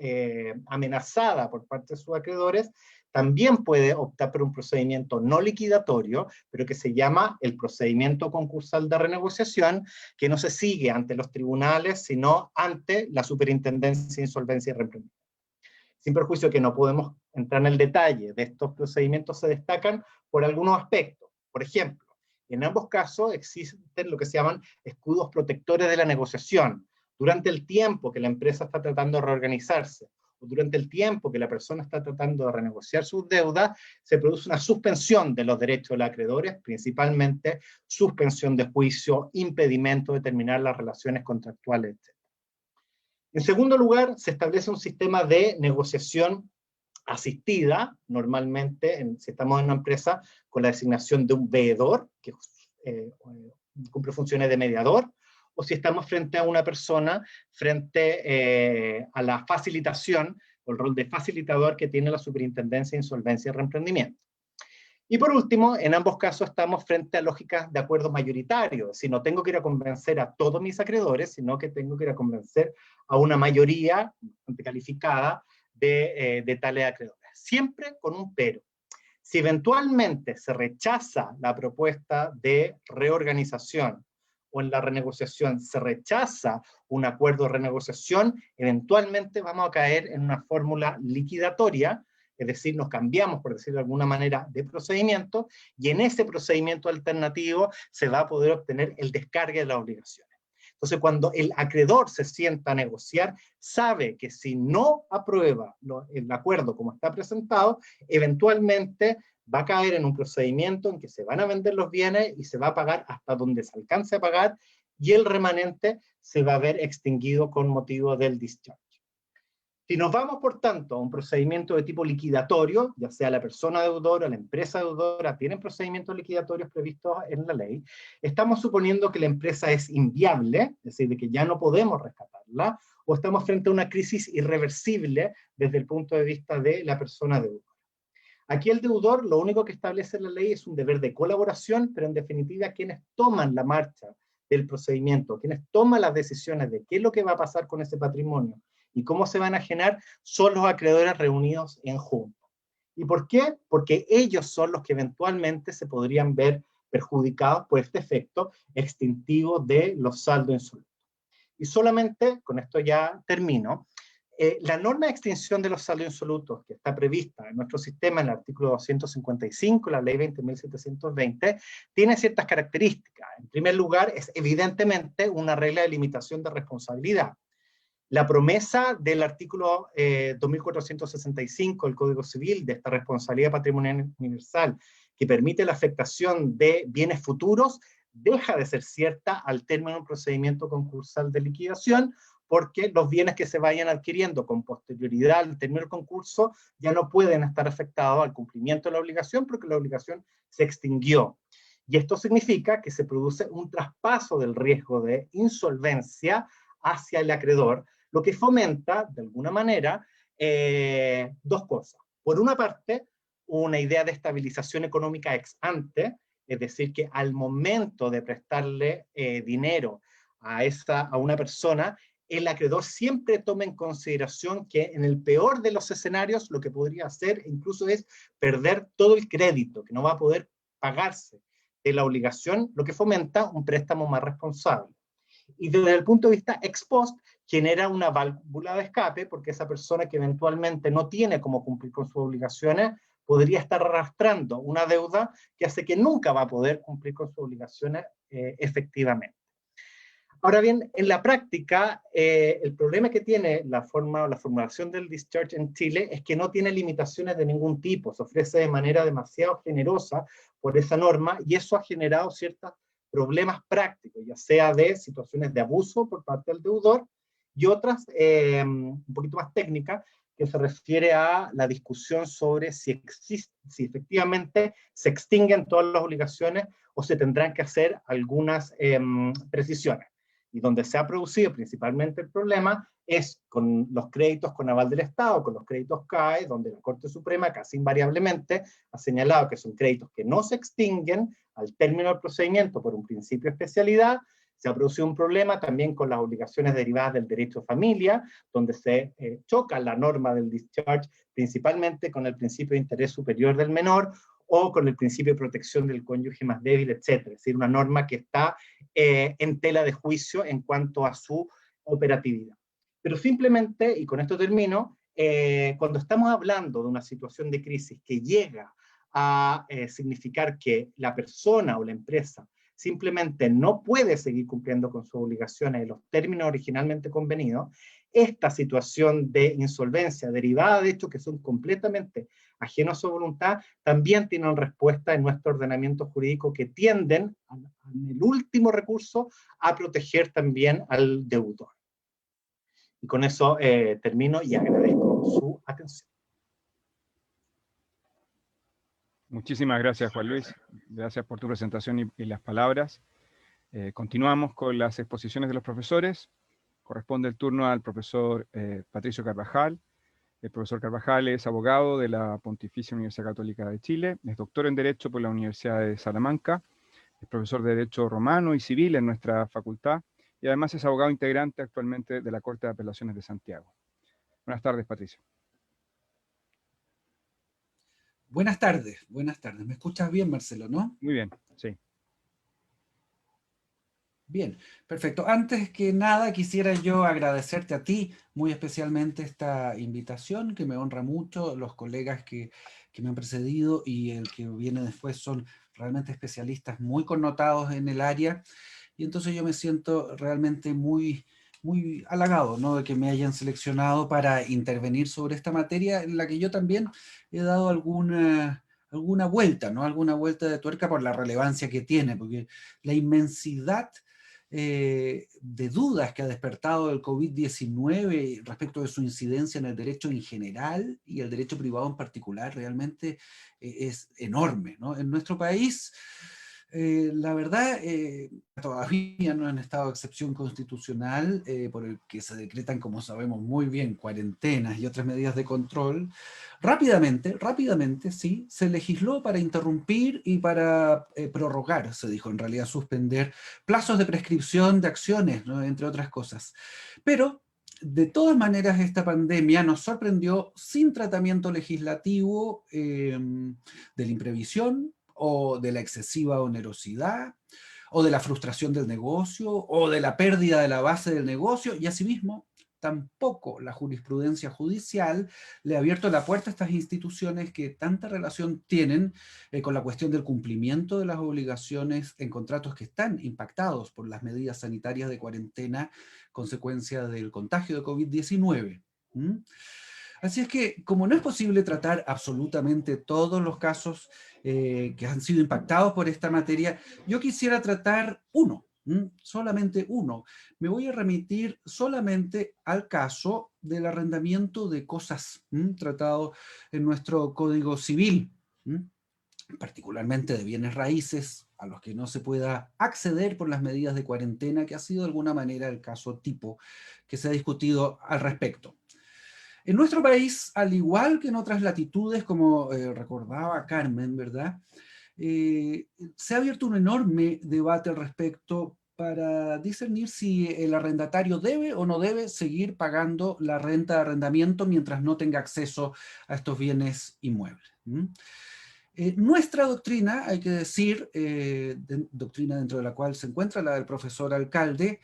amenazada por parte de sus acreedores, también puede optar por un procedimiento no liquidatorio, pero que se llama el procedimiento concursal de renegociación, que no se sigue ante los tribunales, sino ante la Superintendencia de Insolvencia y Reemprendimiento. Sin perjuicio que no podemos entrar en el detalle de estos procedimientos, se destacan por algunos aspectos. Por ejemplo, en ambos casos existen lo que se llaman escudos protectores de la negociación. Durante el tiempo que la empresa está tratando de reorganizarse, o durante el tiempo que la persona está tratando de renegociar sus deudas, se produce una suspensión de los derechos de los acreedores, principalmente suspensión de juicio, impedimento de terminar las relaciones contractuales, etc. En segundo lugar, se establece un sistema de negociación asistida, normalmente, si estamos en una empresa, con la designación de un veedor, que cumple funciones de mediador, o si estamos frente a una persona, frente a la facilitación, o el rol de facilitador que tiene la Superintendencia de Insolvencia y Reemprendimiento. Y por último, en ambos casos estamos frente a lógicas de acuerdos mayoritarios, si no tengo que ir a convencer a todos mis acreedores, sino que tengo que ir a convencer a una mayoría calificada de tales acreedores. Siempre con un pero. Si eventualmente se rechaza la propuesta de reorganización o en la renegociación se rechaza un acuerdo de renegociación, eventualmente vamos a caer en una fórmula liquidatoria, es decir, nos cambiamos, por decirlo de alguna manera, de procedimiento, y en ese procedimiento alternativo se va a poder obtener el descargue de las obligaciones. Entonces, cuando el acreedor se sienta a negociar, sabe que si no aprueba el acuerdo como está presentado, eventualmente va a caer en un procedimiento en que se van a vender los bienes y se va a pagar hasta donde se alcance a pagar, y el remanente se va a ver extinguido con motivo del discharge. Si nos vamos, por tanto, a un procedimiento de tipo liquidatorio, ya sea la persona deudora, la empresa deudora, tienen procedimientos liquidatorios previstos en la ley, estamos suponiendo que la empresa es inviable, es decir, de que ya no podemos rescatarla, o estamos frente a una crisis irreversible desde el punto de vista de la persona deudora. Aquí el deudor lo único que establece la ley es un deber de colaboración, pero en definitiva quienes toman la marcha del procedimiento, quienes toman las decisiones de qué es lo que va a pasar con ese patrimonio y cómo se van a enajenar, son los acreedores reunidos en junta. ¿Y por qué? Porque ellos son los que eventualmente se podrían ver perjudicados por este efecto extintivo de los saldos insolutos. Y solamente, con esto ya termino, la norma de extinción de los saldos insolutos que está prevista en nuestro sistema en el artículo 255, la ley 20.720, tiene ciertas características. En primer lugar, es evidentemente una regla de limitación de responsabilidad. La promesa del artículo 2465 del Código Civil, de esta responsabilidad patrimonial universal, que permite la afectación de bienes futuros, deja de ser cierta al término de un procedimiento concursal de liquidación, porque los bienes que se vayan adquiriendo con posterioridad al término del concurso ya no pueden estar afectados al cumplimiento de la obligación, porque la obligación se extinguió. Y esto significa que se produce un traspaso del riesgo de insolvencia hacia el acreedor, lo que fomenta, de alguna manera, dos cosas. Por una parte, una idea de estabilización económica ex ante, es decir, que al momento de prestarle dinero a una persona, el acreedor siempre toma en consideración que en el peor de los escenarios lo que podría hacer incluso es perder todo el crédito, que no va a poder pagarse de la obligación, lo que fomenta un préstamo más responsable. Y desde el punto de vista ex post, genera una válvula de escape, porque esa persona que eventualmente no tiene cómo cumplir con sus obligaciones podría estar arrastrando una deuda que hace que nunca va a poder cumplir con sus obligaciones efectivamente. Ahora bien, en la práctica, el problema que tiene la formulación del discharge en Chile es que no tiene limitaciones de ningún tipo, se ofrece de manera demasiado generosa por esa norma, y eso ha generado ciertos problemas prácticos, ya sea de situaciones de abuso por parte del deudor, y otras un poquito más técnicas, que se refiere a la discusión sobre si efectivamente se extinguen todas las obligaciones o se tendrán que hacer algunas precisiones. Y donde se ha producido principalmente el problema es con los créditos con aval del Estado, con los créditos CAE, donde la Corte Suprema casi invariablemente ha señalado que son créditos que no se extinguen al término del procedimiento por un principio de especialidad. Se ha producido un problema también con las obligaciones derivadas del derecho de familia, donde se choca la norma del discharge principalmente con el principio de interés superior del menor, o con el principio de protección del cónyuge más débil, etc. Es decir, una norma que está en tela de juicio en cuanto a su operatividad. Pero simplemente, y con esto termino, cuando estamos hablando de una situación de crisis que llega a significar que la persona o la empresa simplemente no puede seguir cumpliendo con sus obligaciones en los términos originalmente convenidos, esta situación de insolvencia derivada de hechos que son completamente ajenos a su voluntad, también tienen respuesta en nuestro ordenamiento jurídico que tienden, en el último recurso, a proteger también al deudor. Y con eso termino y agradezco su atención. Muchísimas gracias, Juan Luis. Gracias por tu presentación y las palabras. Continuamos con las exposiciones de los profesores. Corresponde el turno al profesor Patricio Carvajal. El profesor Carvajal es abogado de la Pontificia Universidad Católica de Chile, es doctor en Derecho por la Universidad de Salamanca, es profesor de Derecho Romano y Civil en nuestra facultad, y además es abogado integrante actualmente de la Corte de Apelaciones de Santiago. Buenas tardes, Patricio. Buenas tardes, buenas tardes. ¿Me escuchas bien, Marcelo, no? Muy bien, sí. Bien, perfecto. Antes que nada, quisiera yo agradecerte a ti muy especialmente esta invitación, que me honra mucho. Los colegas que me han precedido y el que viene después son realmente especialistas muy connotados en el área. Y entonces yo me siento realmente muy halagado, ¿no?, de que me hayan seleccionado para intervenir sobre esta materia en la que yo también he dado alguna vuelta, ¿no? Alguna vuelta de tuerca por la relevancia que tiene, porque la inmensidad de dudas que ha despertado el COVID-19 respecto de su incidencia en el derecho en general y el derecho privado en particular realmente es enorme, ¿no? En nuestro país, la verdad, todavía no han estado de excepción constitucional por el que se decretan, como sabemos muy bien, cuarentenas y otras medidas de control. Rápidamente, sí, se legisló para interrumpir y para prorrogar, se dijo, en realidad suspender plazos de prescripción de acciones, ¿no?, entre otras cosas. Pero, de todas maneras, esta pandemia nos sorprendió sin tratamiento legislativo de la imprevisión, o de la excesiva onerosidad, o de la frustración del negocio, o de la pérdida de la base del negocio, y asimismo, tampoco la jurisprudencia judicial le ha abierto la puerta a estas instituciones que tanta relación tienen con la cuestión del cumplimiento de las obligaciones en contratos que están impactados por las medidas sanitarias de cuarentena consecuencia del contagio de COVID-19. Así es que, como no es posible tratar absolutamente todos los casos que han sido impactados por esta materia, yo quisiera tratar uno, solamente uno. Me voy a remitir solamente al caso del arrendamiento de cosas tratado en nuestro Código Civil, particularmente de bienes raíces a los que no se pueda acceder por las medidas de cuarentena, que ha sido de alguna manera el caso tipo que se ha discutido al respecto. En nuestro país, al igual que en otras latitudes, como recordaba Carmen, ¿verdad?, se ha abierto un enorme debate al respecto para discernir si el arrendatario debe o no debe seguir pagando la renta de arrendamiento mientras no tenga acceso a estos bienes inmuebles. Nuestra doctrina, hay que decir, doctrina dentro de la cual se encuentra la del profesor alcalde,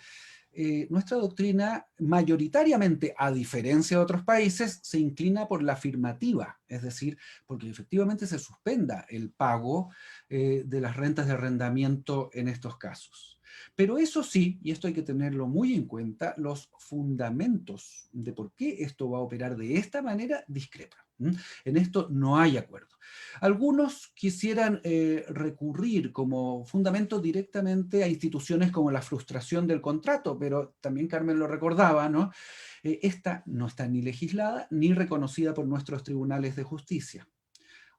nuestra doctrina mayoritariamente, a diferencia de otros países, se inclina por la afirmativa, es decir, porque efectivamente se suspenda el pago de las rentas de arrendamiento en estos casos. Pero eso sí, y esto hay que tenerlo muy en cuenta, los fundamentos de por qué esto va a operar de esta manera discrepan. En esto no hay acuerdo. Algunos quisieran recurrir como fundamento directamente a instituciones como la frustración del contrato, pero también Carmen lo recordaba, ¿no? Esta no está ni legislada ni reconocida por nuestros tribunales de justicia.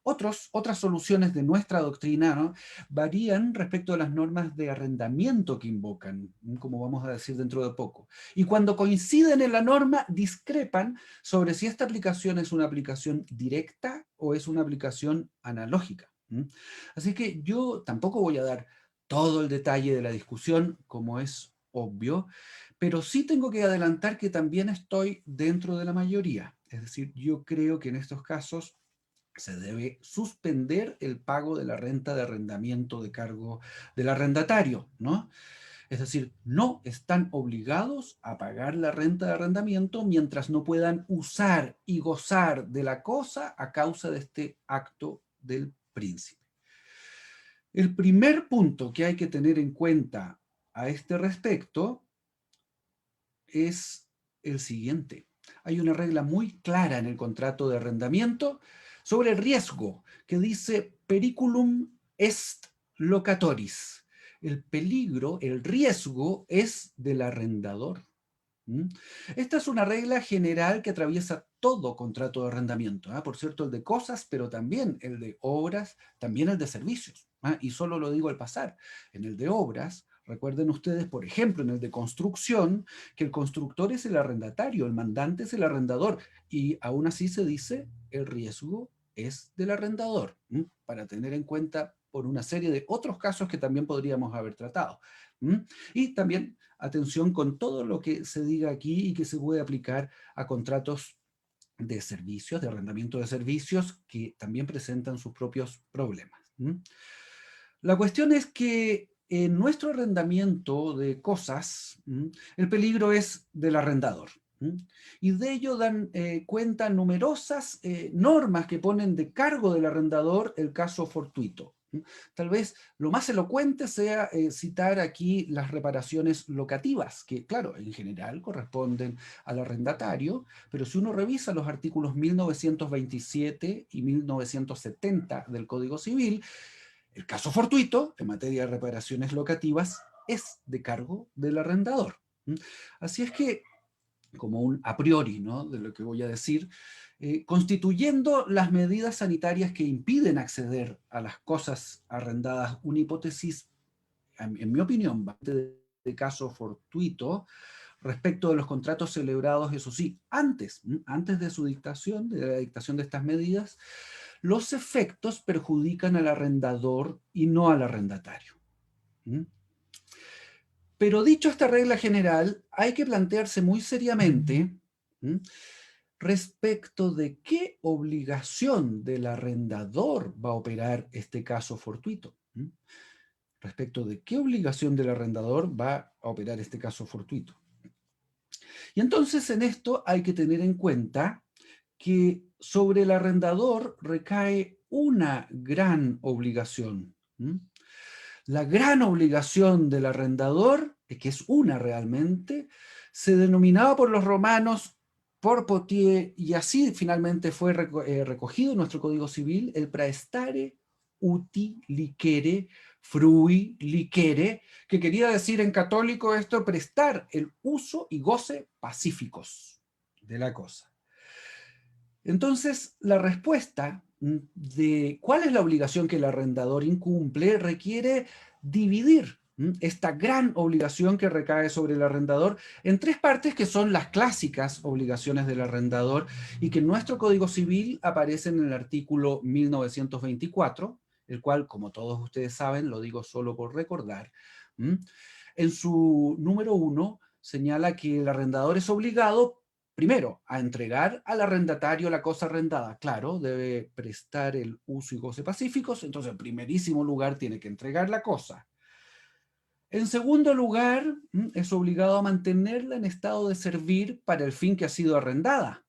Otras soluciones de nuestra doctrina, ¿no?, varían respecto a las normas de arrendamiento que invocan, como vamos a decir dentro de poco. Y cuando coinciden en la norma, discrepan sobre si esta aplicación es una aplicación directa o es una aplicación analógica. Así que yo tampoco voy a dar todo el detalle de la discusión, como es obvio, pero sí tengo que adelantar que también estoy dentro de la mayoría. Es decir, yo creo que en estos casos se debe suspender el pago de la renta de arrendamiento de cargo del arrendatario, ¿no? Es decir, no están obligados a pagar la renta de arrendamiento mientras no puedan usar y gozar de la cosa a causa de este acto del príncipe. El primer punto que hay que tener en cuenta a este respecto es el siguiente. Hay una regla muy clara en el contrato de arrendamiento sobre el riesgo, que dice periculum est locatoris. El peligro, el riesgo es del arrendador. Esta es una regla general que atraviesa todo contrato de arrendamiento. Por cierto, el de cosas, pero también el de obras, también el de servicios. Y solo lo digo al pasar. En el de obras, recuerden ustedes, por ejemplo, en el de construcción, que el constructor es el arrendatario, el mandante es el arrendador, y aún así se dice el riesgo es del arrendador, para tener en cuenta por una serie de otros casos que también podríamos haber tratado. Y también atención con todo lo que se diga aquí y que se puede aplicar a contratos de servicios, de arrendamiento de servicios, que también presentan sus propios problemas. La cuestión es que en nuestro arrendamiento de cosas, el peligro es del arrendador. Y de ello dan cuenta numerosas normas que ponen de cargo del arrendador el caso fortuito. Tal vez lo más elocuente sea citar aquí las reparaciones locativas, que claro, en general corresponden al arrendatario, pero si uno revisa los artículos 1927 y 1970 del Código Civil, el caso fortuito, en materia de reparaciones locativas, es de cargo del arrendador. Así es que, como un a priori, ¿no?, de lo que voy a decir, constituyendo las medidas sanitarias que impiden acceder a las cosas arrendadas, una hipótesis, en mi opinión, bastante de caso fortuito, respecto de los contratos celebrados, eso sí, antes de su dictación, de la dictación de estas medidas, los efectos perjudican al arrendador y no al arrendatario. Pero dicho esta regla general, hay que plantearse muy seriamente respecto de qué obligación del arrendador va a operar este caso fortuito. Respecto de qué obligación del arrendador va a operar este caso fortuito. Y entonces en esto hay que tener en cuenta que sobre el arrendador recae una gran obligación. La gran obligación del arrendador, que es una realmente, se denominaba por los romanos por potier, y así finalmente fue recogido en nuestro Código Civil, el praestare uti licere frui licere, que quería decir en católico esto, prestar el uso y goce pacíficos de la cosa. Entonces, la respuesta de cuál es la obligación que el arrendador incumple requiere dividir esta gran obligación que recae sobre el arrendador en tres partes que son las clásicas obligaciones del arrendador y que en nuestro Código Civil aparecen en el artículo 1924, el cual, como todos ustedes saben, lo digo solo por recordar, en su número 1 señala que el arrendador es obligado primero, a entregar al arrendatario la cosa arrendada. Claro, debe prestar el uso y goce pacíficos, entonces en primerísimo lugar tiene que entregar la cosa. En segundo lugar, es obligado a mantenerla en estado de servir para el fin que ha sido arrendada.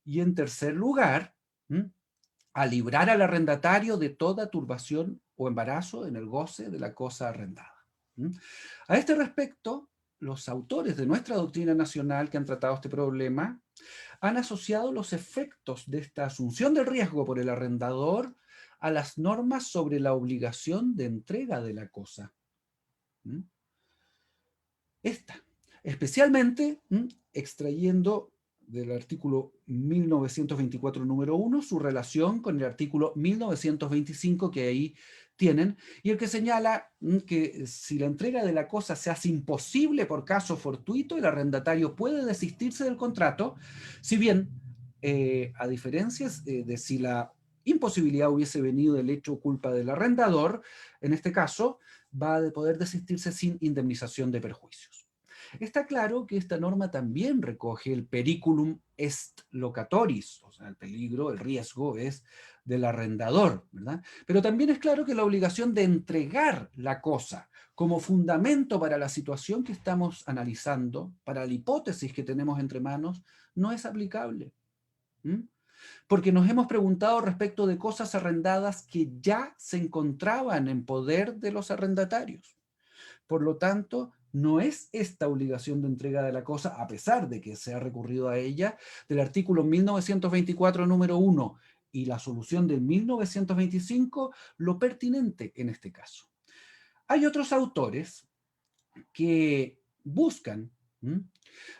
Y en tercer lugar, a librar al arrendatario de toda turbación o embarazo en el goce de la cosa arrendada. A este respecto, los autores de nuestra doctrina nacional que han tratado este problema han asociado los efectos de esta asunción del riesgo por el arrendador a las normas sobre la obligación de entrega de la cosa. Esta, especialmente extrayendo del artículo 1924 número 1 su relación con el artículo 1925 que ahí tienen, y el que señala que si la entrega de la cosa se hace imposible por caso fortuito, el arrendatario puede desistirse del contrato, si bien, a diferencia de si la imposibilidad hubiese venido del hecho o culpa del arrendador, en este caso va a poder desistirse sin indemnización de perjuicios. Está claro que esta norma también recoge el periculum est locatoris, o sea, el peligro, el riesgo es del arrendador, ¿verdad? Pero también es claro que la obligación de entregar la cosa como fundamento para la situación que estamos analizando, para la hipótesis que tenemos entre manos, no es aplicable. Porque nos hemos preguntado respecto de cosas arrendadas que ya se encontraban en poder de los arrendatarios. Por lo tanto, no es esta obligación de entrega de la cosa, a pesar de que se ha recurrido a ella, del artículo 1924 número 1 y la solución del 1925, lo pertinente en este caso. Hay otros autores que buscan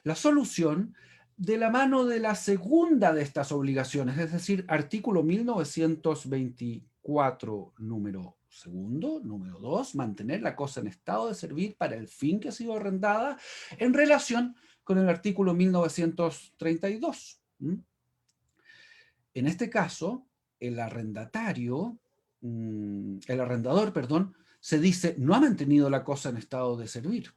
la solución de la mano de la segunda de estas obligaciones, es decir, artículo 1924 número segundo, número 2, mantener la cosa en estado de servir para el fin que ha sido arrendada, en relación con el artículo 1932. En este caso, el arrendador, se dice no ha mantenido la cosa en estado de servir.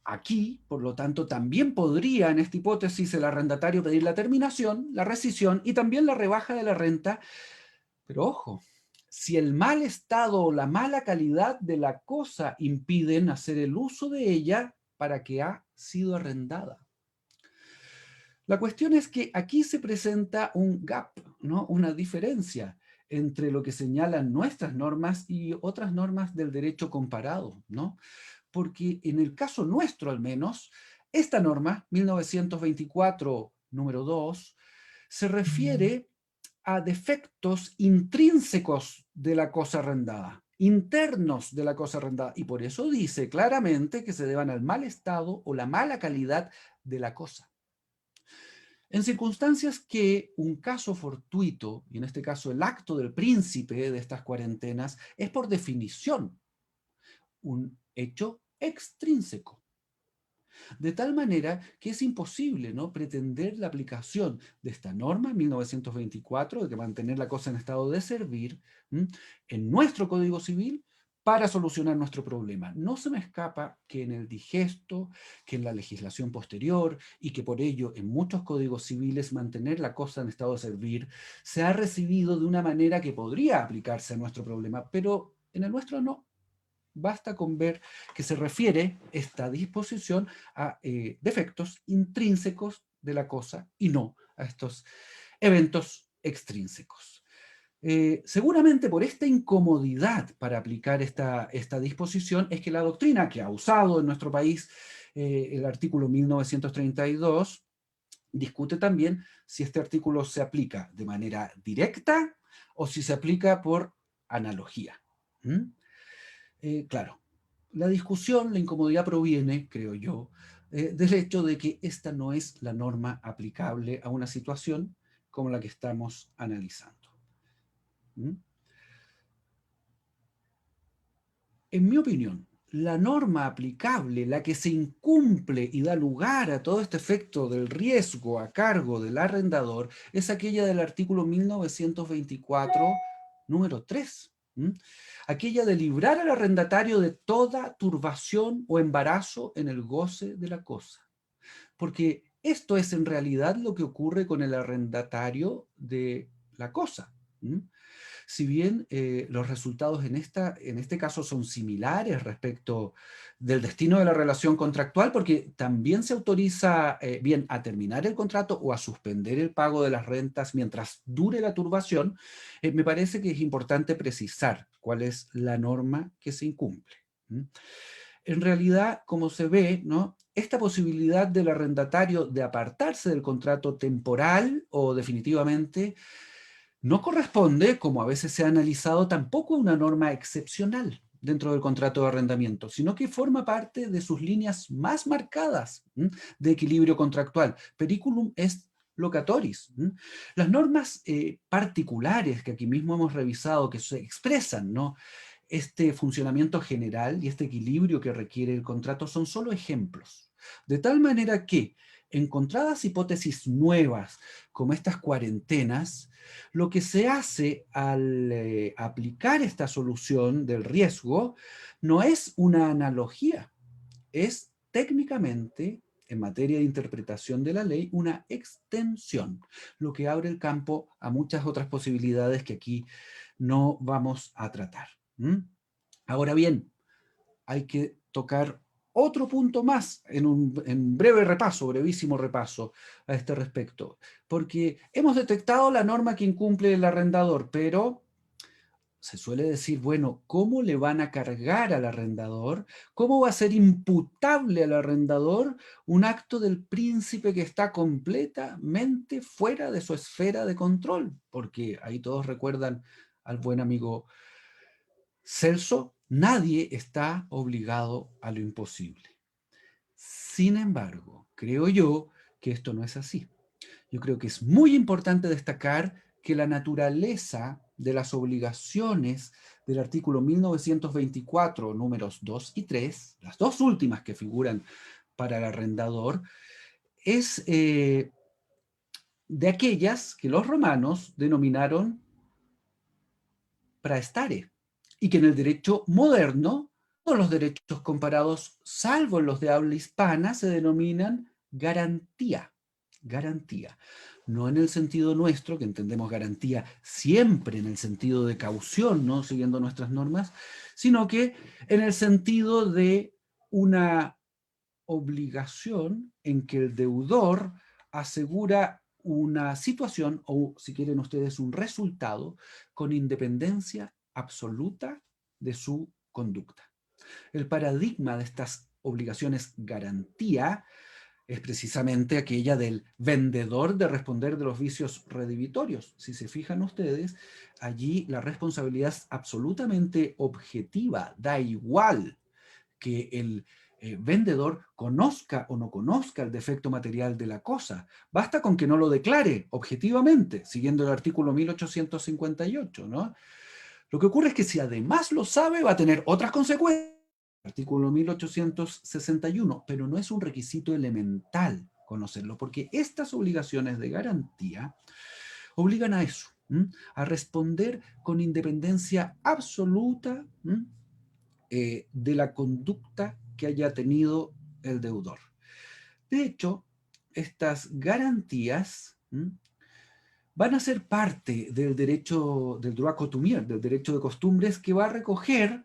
Aquí, por lo tanto, también podría, en esta hipótesis, el arrendatario pedir la terminación, la rescisión y también la rebaja de la renta. Pero ojo, si el mal estado o la mala calidad de la cosa impiden hacer el uso de ella para que ha sido arrendada. La cuestión es que aquí se presenta un gap, ¿no? Una diferencia entre lo que señalan nuestras normas y otras normas del derecho comparado, ¿no? Porque en el caso nuestro al menos, esta norma, 1924, número 2, se refiere a defectos intrínsecos de la cosa arrendada, internos de la cosa arrendada, y por eso dice claramente que se deban al mal estado o la mala calidad de la cosa. En circunstancias que un caso fortuito, y en este caso el acto del príncipe de estas cuarentenas, es por definición un hecho extrínseco. De tal manera que es imposible, ¿no?, pretender la aplicación de esta norma 1924, de mantener la cosa en estado de servir, en nuestro Código Civil para solucionar nuestro problema. No se me escapa que en el digesto, que en la legislación posterior y que por ello en muchos códigos civiles mantener la cosa en estado de servir se ha recibido de una manera que podría aplicarse a nuestro problema, pero en el nuestro no. Basta con ver que se refiere esta disposición a defectos intrínsecos de la cosa y no a estos eventos extrínsecos. Seguramente por esta incomodidad para aplicar esta disposición es que la doctrina que ha usado en nuestro país el artículo 1932 discute también si este artículo se aplica de manera directa o si se aplica por analogía. Claro, la discusión, la incomodidad proviene, creo yo, del hecho de que esta no es la norma aplicable a una situación como la que estamos analizando. En mi opinión, la norma aplicable, la que se incumple y da lugar a todo este efecto del riesgo a cargo del arrendador, es aquella del artículo 1924, número 3. Aquella de librar al arrendatario de toda turbación o embarazo en el goce de la cosa. Porque esto es en realidad lo que ocurre con el arrendatario de la cosa. si bien los resultados en este caso son similares respecto del destino de la relación contractual, porque también se autoriza bien a terminar el contrato o a suspender el pago de las rentas mientras dure la turbación, me parece que es importante precisar cuál es la norma que se incumple. En realidad, como se ve, ¿no?, esta posibilidad del arrendatario de apartarse del contrato temporal o definitivamente no corresponde, como a veces se ha analizado, tampoco a una norma excepcional dentro del contrato de arrendamiento, sino que forma parte de sus líneas más marcadas de equilibrio contractual. Periculum est locatoris. Las normas particulares que aquí mismo hemos revisado, que se expresan, ¿no?, este funcionamiento general y este equilibrio que requiere el contrato son solo ejemplos. De tal manera que, encontradas hipótesis nuevas como estas cuarentenas, lo que se hace al aplicar esta solución del riesgo no es una analogía, es técnicamente, en materia de interpretación de la ley, una extensión, lo que abre el campo a muchas otras posibilidades que aquí no vamos a tratar. Ahora bien, hay que tocar otro punto más en breve repaso, brevísimo repaso a este respecto, porque hemos detectado la norma que incumple el arrendador, pero se suele decir, bueno, ¿cómo le van a cargar al arrendador? ¿Cómo va a ser imputable al arrendador un acto del príncipe que está completamente fuera de su esfera de control? Porque ahí todos recuerdan al buen amigo Celso, nadie está obligado a lo imposible. Sin embargo, creo yo que esto no es así. Yo creo que es muy importante destacar que la naturaleza de las obligaciones del artículo 1924, números 2 y 3, las dos últimas que figuran para el arrendador, es de aquellas que los romanos denominaron praestare, y que en el derecho moderno, todos los derechos comparados, salvo los de habla hispana, se denominan garantía. Garantía. No en el sentido nuestro, que entendemos garantía siempre en el sentido de caución, ¿no?, siguiendo nuestras normas, sino que en el sentido de una obligación en que el deudor asegura una situación, o si quieren ustedes, un resultado, con independencia absoluta de su conducta. El paradigma de estas obligaciones garantía es precisamente aquella del vendedor de responder de los vicios redivitorios. Si se fijan ustedes, allí la responsabilidad es absolutamente objetiva, da igual que el vendedor conozca o no conozca el defecto material de la cosa. Basta con que no lo declare objetivamente, siguiendo el artículo 1858, ¿no? Lo que ocurre es que si además lo sabe, va a tener otras consecuencias. Artículo 1861, pero no es un requisito elemental conocerlo, porque estas obligaciones de garantía obligan a eso, a responder con independencia absoluta de la conducta que haya tenido el deudor. De hecho, estas garantías van a ser parte del derecho del droit coutumier, del derecho de costumbres, que va a recoger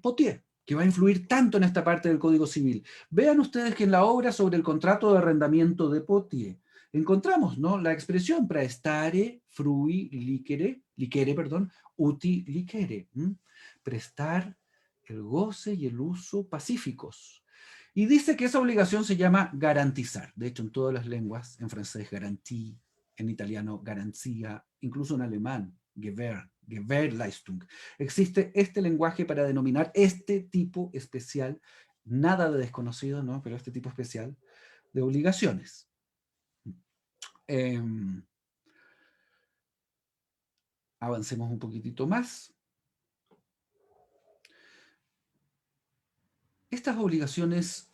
Pottier, que va a influir tanto en esta parte del Código Civil. Vean ustedes que en la obra sobre el contrato de arrendamiento de Pottier encontramos, ¿no?, la expresión praestare frui licere, uti licere, prestar el goce y el uso pacíficos. Y dice que esa obligación se llama garantizar. De hecho, en todas las lenguas, en francés garantie, en italiano garanzia, incluso en alemán Gewährleistung. Existe este lenguaje para denominar este tipo especial, nada de desconocido, ¿no?, pero este tipo especial de obligaciones. Avancemos un poquitito más. Estas obligaciones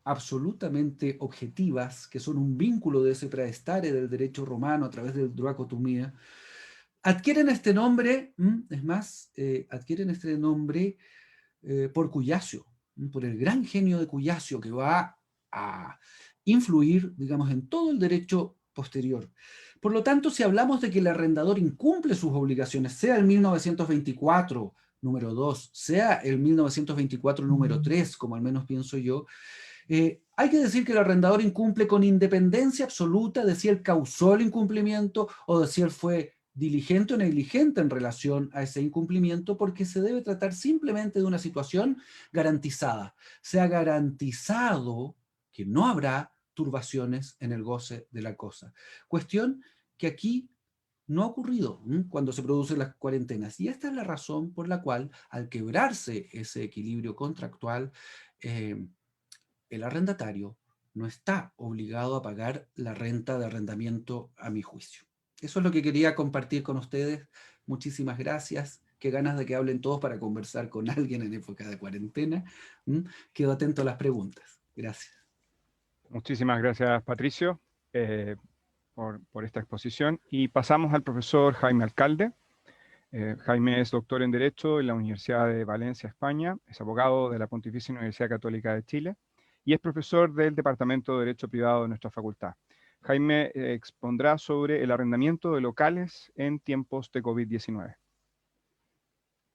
absolutamente objetivas, que son un vínculo de ese praestare del derecho romano a través del droit coutumier, adquieren este nombre, es más, adquieren este nombre por Cujacio, por el gran genio de Cujacio, que va a influir, digamos, en todo el derecho posterior. Por lo tanto, si hablamos de que el arrendador incumple sus obligaciones, sea el 1924 número 2, sea el 1924 número 3, como al menos pienso yo, hay que decir que el arrendador incumple con independencia absoluta de si él causó el incumplimiento o de si él fue diligente o negligente en relación a ese incumplimiento, porque se debe tratar simplemente de una situación garantizada. Se ha garantizado que no habrá turbaciones en el goce de la cosa. Cuestión que aquí no ha ocurrido cuando se producen las cuarentenas. Y esta es la razón por la cual, al quebrarse ese equilibrio contractual, el arrendatario no está obligado a pagar la renta de arrendamiento, a mi juicio. Eso es lo que quería compartir con ustedes. Muchísimas gracias. Qué ganas de que hablen todos para conversar con alguien en época de cuarentena. Quedo atento a las preguntas. Gracias. Muchísimas gracias, Patricio, por esta exposición. Y pasamos al profesor Jaime Alcalde. Jaime es doctor en Derecho en la Universidad de Valencia, España. Es abogado de la Pontificia Universidad Católica de Chile y es profesor del Departamento de Derecho Privado de nuestra facultad. Jaime expondrá sobre el arrendamiento de locales en tiempos de COVID-19.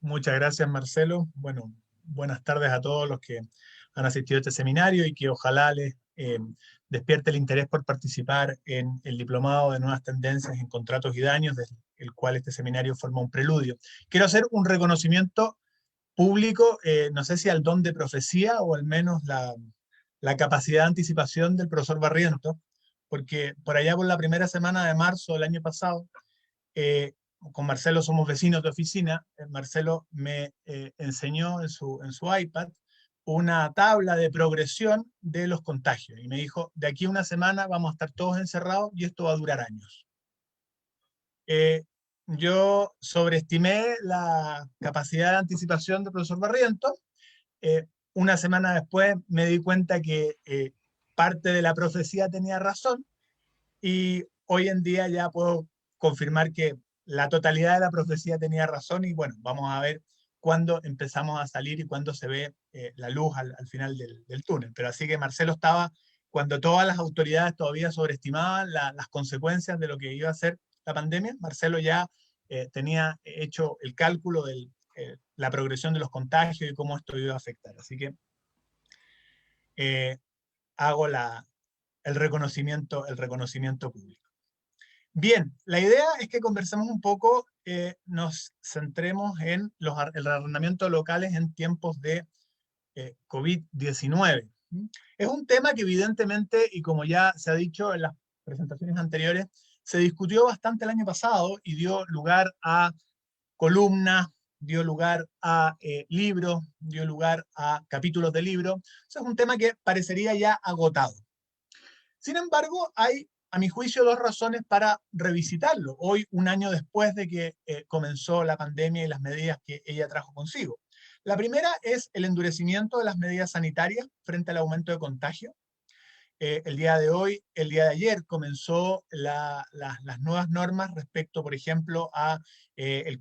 Muchas gracias, Marcelo. Bueno, buenas tardes a todos los que han asistido a este seminario y que ojalá les despierte el interés por participar en el Diplomado de Nuevas Tendencias en Contratos y Daños, del cual este seminario forma un preludio. Quiero hacer un reconocimiento público, no sé si al don de profecía o al menos la capacidad de anticipación del profesor Barrientos, porque por allá por la primera semana de marzo del año pasado, con Marcelo somos vecinos de oficina, Marcelo me enseñó en su iPad una tabla de progresión de los contagios y me dijo, de aquí a una semana vamos a estar todos encerrados y esto va a durar años. Yo sobreestimé la capacidad de anticipación del profesor Barrientos. Una semana después me di cuenta que parte de la profecía tenía razón y hoy en día ya puedo confirmar que la totalidad de la profecía tenía razón y bueno, vamos a ver cuándo empezamos a salir y cuándo se ve la luz al final del túnel. Pero así que Marcelo estaba, cuando todas las autoridades todavía sobreestimaban las consecuencias de lo que iba a ser la pandemia, Marcelo ya tenía hecho el cálculo de la progresión de los contagios y cómo esto iba a afectar. Así que hago el reconocimiento público. Bien, la idea es que conversemos un poco, nos centremos en el arrendamiento de locales en tiempos de COVID-19. Es un tema que evidentemente, y como ya se ha dicho en las presentaciones anteriores, se discutió bastante el año pasado y dio lugar a columnas, dio lugar a libros, dio lugar a capítulos de libros. O sea, es un tema que parecería ya agotado. Sin embargo, hay, a mi juicio, dos razones para revisitarlo, hoy, un año después de que comenzó la pandemia y las medidas que ella trajo consigo. La primera es el endurecimiento de las medidas sanitarias frente al aumento de contagio. El día de hoy, el día de ayer, comenzó las nuevas normas respecto, por ejemplo, a el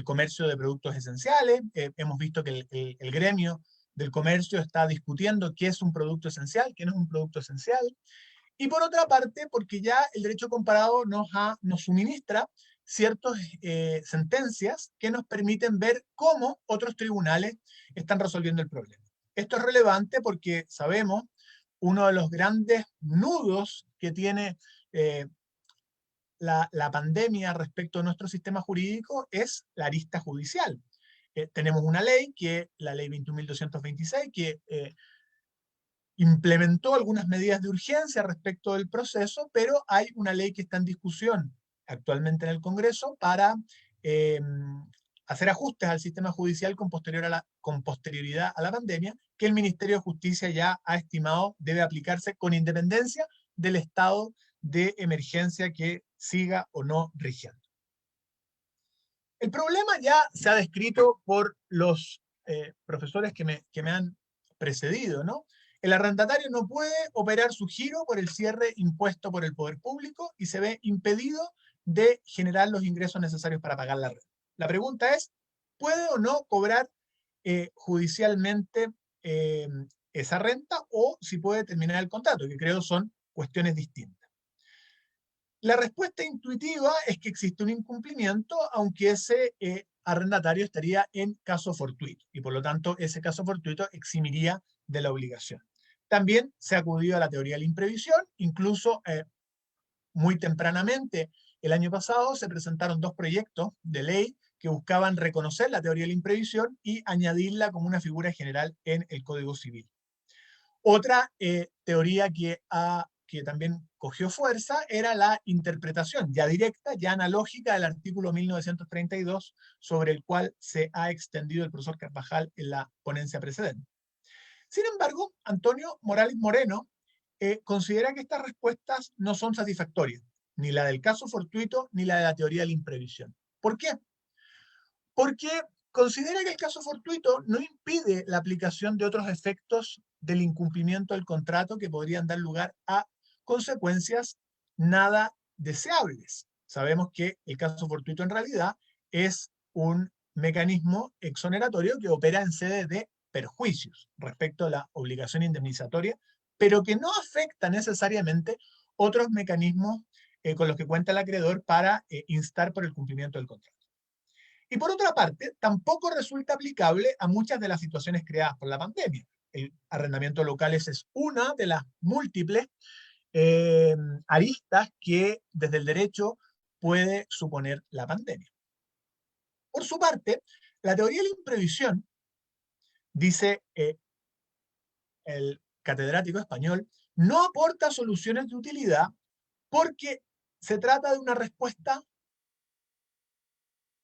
comercio de productos esenciales. Hemos visto que el gremio del comercio está discutiendo qué es un producto esencial, qué no es un producto esencial. Y por otra parte, porque ya el derecho comparado nos suministra ciertas sentencias que nos permiten ver cómo otros tribunales están resolviendo el problema. Esto es relevante porque sabemos uno de los grandes nudos que tiene la pandemia respecto a nuestro sistema jurídico es la arista judicial. Tenemos una ley, la ley 21.226, que implementó algunas medidas de urgencia respecto del proceso, pero hay una ley que está en discusión actualmente en el Congreso para hacer ajustes al sistema judicial con posterioridad a la pandemia, que el Ministerio de Justicia ya ha estimado debe aplicarse con independencia del estado de emergencia que siga o no rigiendo. El problema ya se ha descrito por los profesores que me han precedido, ¿no? El arrendatario no puede operar su giro por el cierre impuesto por el poder público y se ve impedido de generar los ingresos necesarios para pagar la renta. La pregunta es, ¿puede o no cobrar judicialmente esa renta o si puede terminar el contrato? Que creo son cuestiones distintas. La respuesta intuitiva es que existe un incumplimiento, aunque ese arrendatario estaría en caso fortuito, y por lo tanto ese caso fortuito eximiría de la obligación. También se ha acudido a la teoría de la imprevisión, incluso muy tempranamente el año pasado se presentaron 2 proyectos de ley que buscaban reconocer la teoría de la imprevisión y añadirla como una figura general en el Código Civil. Otra teoría que también cogió fuerza era la interpretación ya directa, ya analógica del artículo 1932, sobre el cual se ha extendido el profesor Carvajal en la ponencia precedente. Sin embargo, Antonio Morales Moreno considera que estas respuestas no son satisfactorias, ni la del caso fortuito ni la de la teoría de la imprevisión. ¿Por qué? Porque considera que el caso fortuito no impide la aplicación de otros efectos del incumplimiento del contrato que podrían dar lugar a consecuencias nada deseables. Sabemos que el caso fortuito en realidad es un mecanismo exoneratorio que opera en sede de perjuicios respecto a la obligación indemnizatoria, pero que no afecta necesariamente otros mecanismos con los que cuenta el acreedor para instar por el cumplimiento del contrato. Y por otra parte, tampoco resulta aplicable a muchas de las situaciones creadas por la pandemia. El arrendamiento de locales es una de las múltiples aristas que desde el derecho puede suponer la pandemia. Por su parte, la teoría de la imprevisión, dice el catedrático español, no aporta soluciones de utilidad porque se trata de una respuesta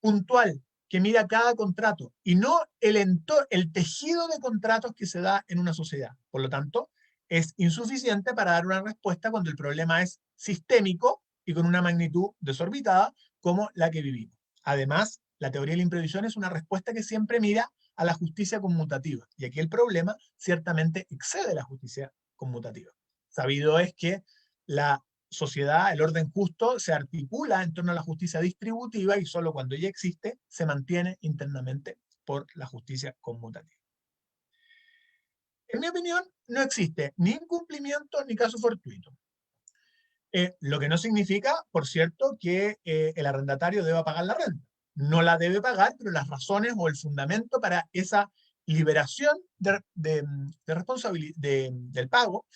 puntual que mira cada contrato y no el tejido de contratos que se da en una sociedad. Por lo tanto, es insuficiente para dar una respuesta cuando el problema es sistémico y con una magnitud desorbitada como la que vivimos. Además, la teoría de la imprevisión es una respuesta que siempre mira a la justicia conmutativa, y aquí el problema ciertamente excede la justicia conmutativa. Sabido es que la sociedad, el orden justo, se articula en torno a la justicia distributiva y solo cuando ella existe se mantiene internamente por la justicia conmutativa. En mi opinión, no existe ni incumplimiento ni caso fortuito. Lo que no significa, por cierto, que el arrendatario deba pagar la renta. No la debe pagar, pero las razones o el fundamento para esa liberación del pago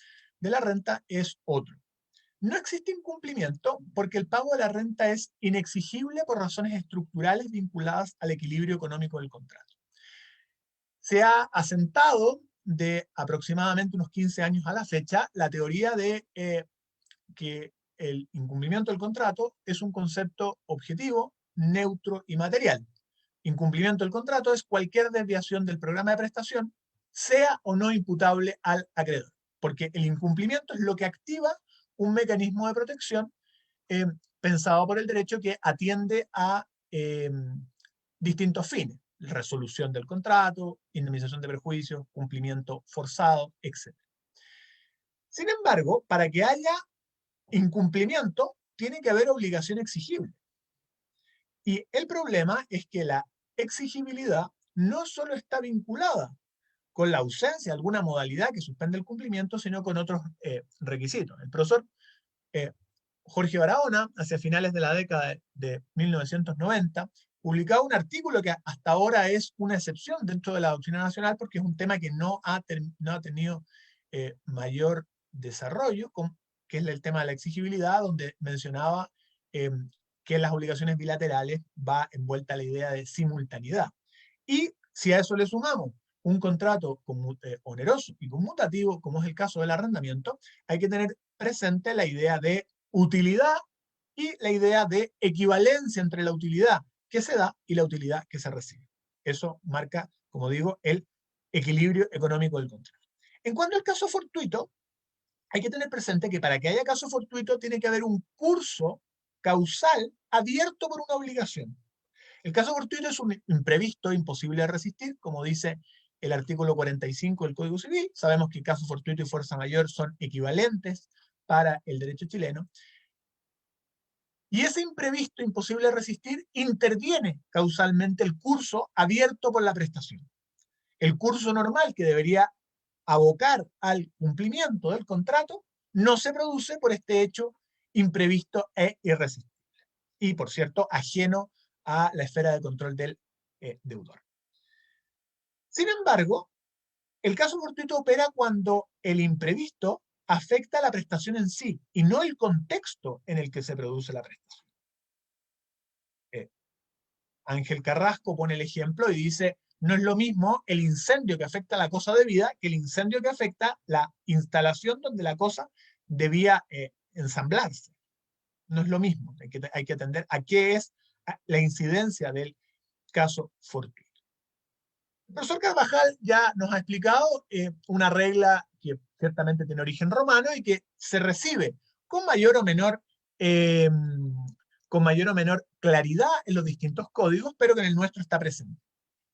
de la renta es otro. No existe incumplimiento porque el pago de la renta es inexigible por razones estructurales vinculadas al equilibrio económico del contrato. Se ha asentado de aproximadamente unos 15 años a la fecha la teoría de que el incumplimiento del contrato es un concepto objetivo, neutro y material. Incumplimiento del contrato es cualquier desviación del programa de prestación, sea o no imputable al acreedor, porque el incumplimiento es lo que activa un mecanismo de protección pensado por el derecho que atiende a distintos fines: resolución del contrato, indemnización de perjuicios, cumplimiento forzado, etc. Sin embargo, para que haya incumplimiento, tiene que haber obligación exigible. Y el problema es que la exigibilidad no solo está vinculada con la ausencia de alguna modalidad que suspende el cumplimiento, sino con otros requisitos. El profesor Jorge Barahona, hacia finales de la década de 1990, publicaba un artículo que hasta ahora es una excepción dentro de la doctrina nacional porque es un tema que no ha tenido mayor desarrollo, que es el tema de la exigibilidad, donde mencionaba que en las obligaciones bilaterales va envuelta la idea de simultaneidad. Y si a eso le sumamos un contrato oneroso y conmutativo, como es el caso del arrendamiento, hay que tener presente la idea de utilidad y la idea de equivalencia entre la utilidad que se da y la utilidad que se recibe. Eso marca, como digo, el equilibrio económico del contrato. En cuanto al caso fortuito, hay que tener presente que para que haya caso fortuito tiene que haber un curso causal abierto por una obligación. El caso fortuito es un imprevisto imposible de resistir, como dice el artículo 45 del Código Civil. Sabemos que caso fortuito y fuerza mayor son equivalentes para el derecho chileno. Y ese imprevisto imposible de resistir interviene causalmente el curso abierto por la prestación. El curso normal que debería abocar al cumplimiento del contrato no se produce por este hecho imprevisto e irresistible. Y, por cierto, ajeno a la esfera de control del deudor. Sin embargo, el caso fortuito opera cuando el imprevisto afecta a la prestación en sí y no el contexto en el que se produce la prestación. Ángel Carrasco pone el ejemplo y dice, no es lo mismo el incendio que afecta a la cosa debida que el incendio que afecta la instalación donde la cosa debía ensamblarse. No es lo mismo, hay que atender a qué es la incidencia del caso fortuito. El profesor Carvajal ya nos ha explicado una regla que ciertamente tiene origen romano y que se recibe con mayor o menor claridad en los distintos códigos, pero que en el nuestro está presente.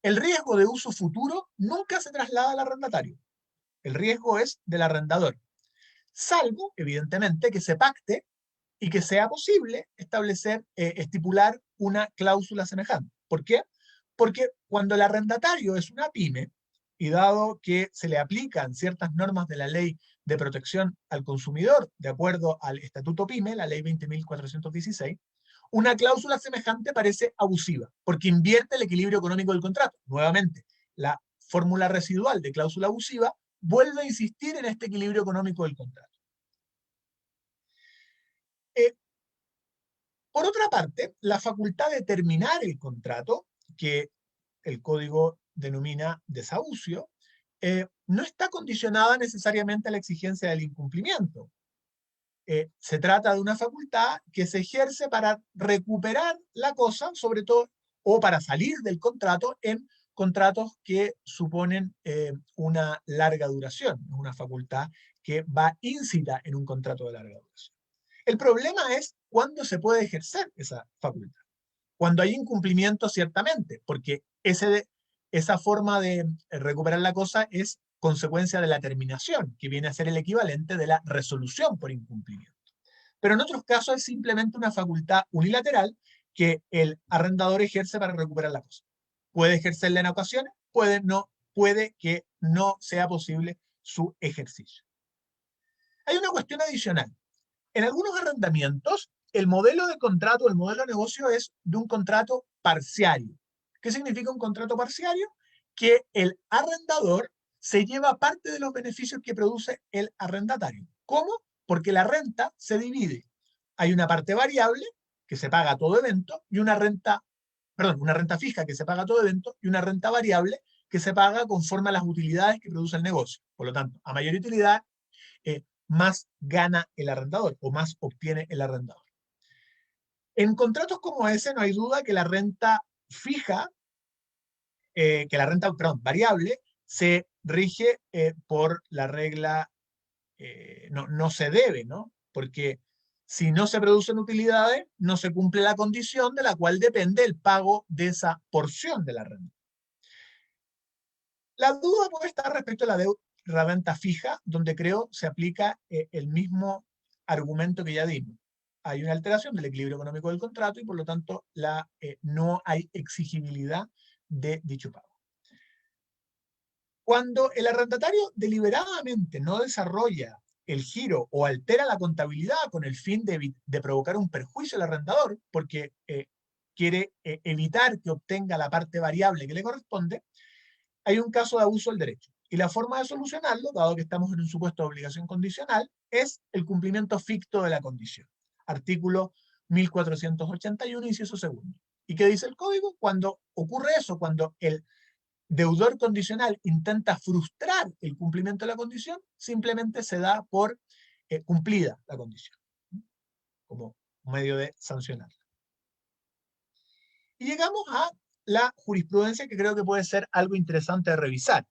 El riesgo de uso futuro nunca se traslada al arrendatario. El riesgo es del arrendador, salvo, evidentemente, que se pacte y que sea posible estipular una cláusula semejante. ¿Por qué? Porque cuando el arrendatario es una pyme, y dado que se le aplican ciertas normas de la ley de protección al consumidor, de acuerdo al Estatuto PYME, la ley 20.416, una cláusula semejante parece abusiva, porque invierte el equilibrio económico del contrato. Nuevamente, la fórmula residual de cláusula abusiva vuelve a insistir en este equilibrio económico del contrato. Por otra parte, la facultad de terminar el contrato, que el código denomina desahucio, no está condicionada necesariamente a la exigencia del incumplimiento. Se trata de una facultad que se ejerce para recuperar la cosa, sobre todo, o para salir del contrato en contratos que suponen una larga duración. Es una facultad que va íncita en un contrato de larga duración. El problema es cuándo se puede ejercer esa facultad. Cuando hay incumplimiento, ciertamente, porque esa forma de recuperar la cosa es consecuencia de la terminación, que viene a ser el equivalente de la resolución por incumplimiento. Pero en otros casos es simplemente una facultad unilateral que el arrendador ejerce para recuperar la cosa. Puede ejercerla en ocasiones, puede que no sea posible su ejercicio. Hay una cuestión adicional. En algunos arrendamientos, el modelo de contrato, el modelo de negocio es de un contrato parciario. ¿Qué significa un contrato parciario? Que el arrendador se lleva parte de los beneficios que produce el arrendatario. ¿Cómo? Porque la renta se divide. Hay una parte variable que se paga a todo evento y una renta fija que se paga a todo evento y una renta variable que se paga conforme a las utilidades que produce el negocio. Por lo tanto, a mayor utilidad, más gana el arrendador o más obtiene el arrendador. En contratos como ese no hay duda que la renta fija, variable, se rige por la regla no se debe, ¿no? Porque si no se producen utilidades, no se cumple la condición de la cual depende el pago de esa porción de la renta. La duda puede estar respecto a la renta fija, donde creo se aplica el mismo argumento que ya dimos. Hay una alteración del equilibrio económico del contrato y por lo tanto no hay exigibilidad de dicho pago. Cuando el arrendatario deliberadamente no desarrolla el giro o altera la contabilidad con el fin de provocar un perjuicio al arrendador porque quiere evitar que obtenga la parte variable que le corresponde, hay un caso de abuso del derecho. Y la forma de solucionarlo, dado que estamos en un supuesto de obligación condicional, es el cumplimiento ficto de la condición. Artículo 1481, inciso segundo. ¿Y qué dice el código? Cuando ocurre eso, cuando el deudor condicional intenta frustrar el cumplimiento de la condición, simplemente se da por cumplida la condición, como medio de sancionarla. Y llegamos a la jurisprudencia que creo que puede ser algo interesante de revisar.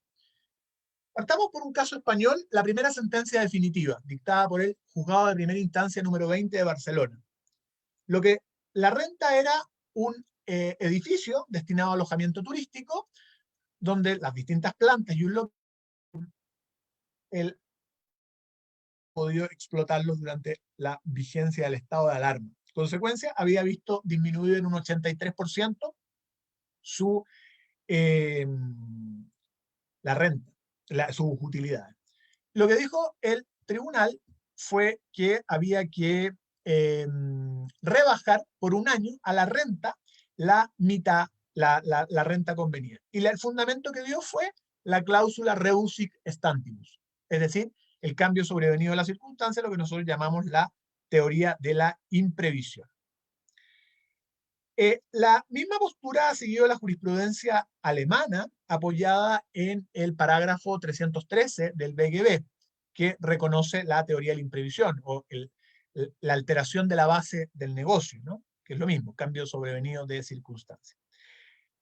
Partamos por un caso español, la primera sentencia definitiva, dictada por el Juzgado de Primera Instancia número 20 de Barcelona. La renta era un edificio destinado a alojamiento turístico, donde las distintas plantas y un local él podido explotarlos durante la vigencia del estado de alarma. En consecuencia, había visto disminuido en un 83% la renta, sus utilidades. Lo que dijo el tribunal fue que había que rebajar por un año a la renta la mitad, la renta convenida. Y el fundamento que dio fue la cláusula rebus sic stantibus, es decir, el cambio sobrevenido de las circunstancias, lo que nosotros llamamos la teoría de la imprevisión. La misma postura ha seguido la jurisprudencia alemana, apoyada en el parágrafo 313 del BGB, que reconoce la teoría de la imprevisión, o la alteración de la base del negocio, ¿no? Que es lo mismo, cambio sobrevenido de circunstancias.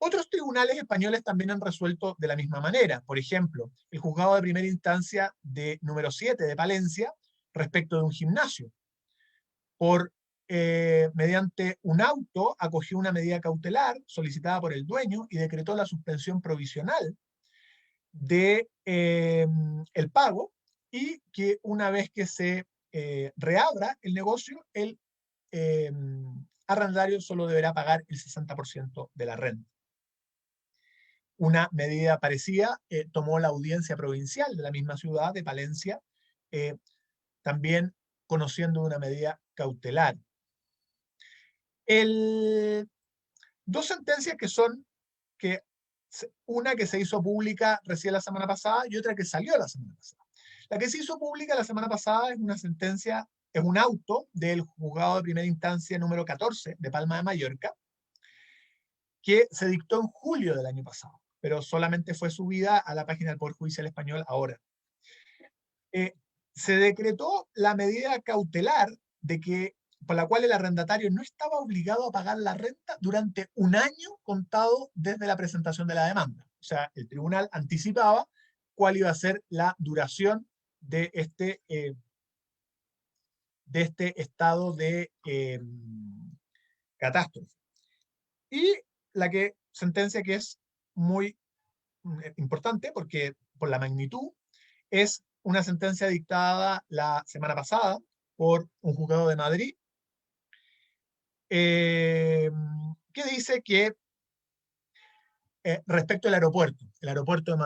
Otros tribunales españoles también han resuelto de la misma manera. Por ejemplo, el juzgado de primera instancia de número 7 de Palencia, respecto de un gimnasio, mediante un auto acogió una medida cautelar solicitada por el dueño y decretó la suspensión provisional de el pago, y que una vez que se reabra el negocio, el arrendatario solo deberá pagar el 60% de la renta. Una medida parecida tomó la audiencia provincial de la misma ciudad de Palencia, también conociendo una medida cautelar. Dos sentencias que son, una que se hizo pública recién la semana pasada y otra que salió la semana pasada. La que se hizo pública la semana pasada es una sentencia, es un auto del juzgado de primera instancia número 14 de Palma de Mallorca, que se dictó en julio del año pasado, pero solamente fue subida a la página del Poder Judicial Español ahora. Se decretó la medida cautelar de que, por la cual el arrendatario no estaba obligado a pagar la renta durante un año contado desde la presentación de la demanda. O sea, el tribunal anticipaba cuál iba a ser la duración de este estado de catástrofe. Y la sentencia que es muy importante porque por la magnitud, es una sentencia dictada la semana pasada por un juzgado de Madrid, que dice que respecto al aeropuerto de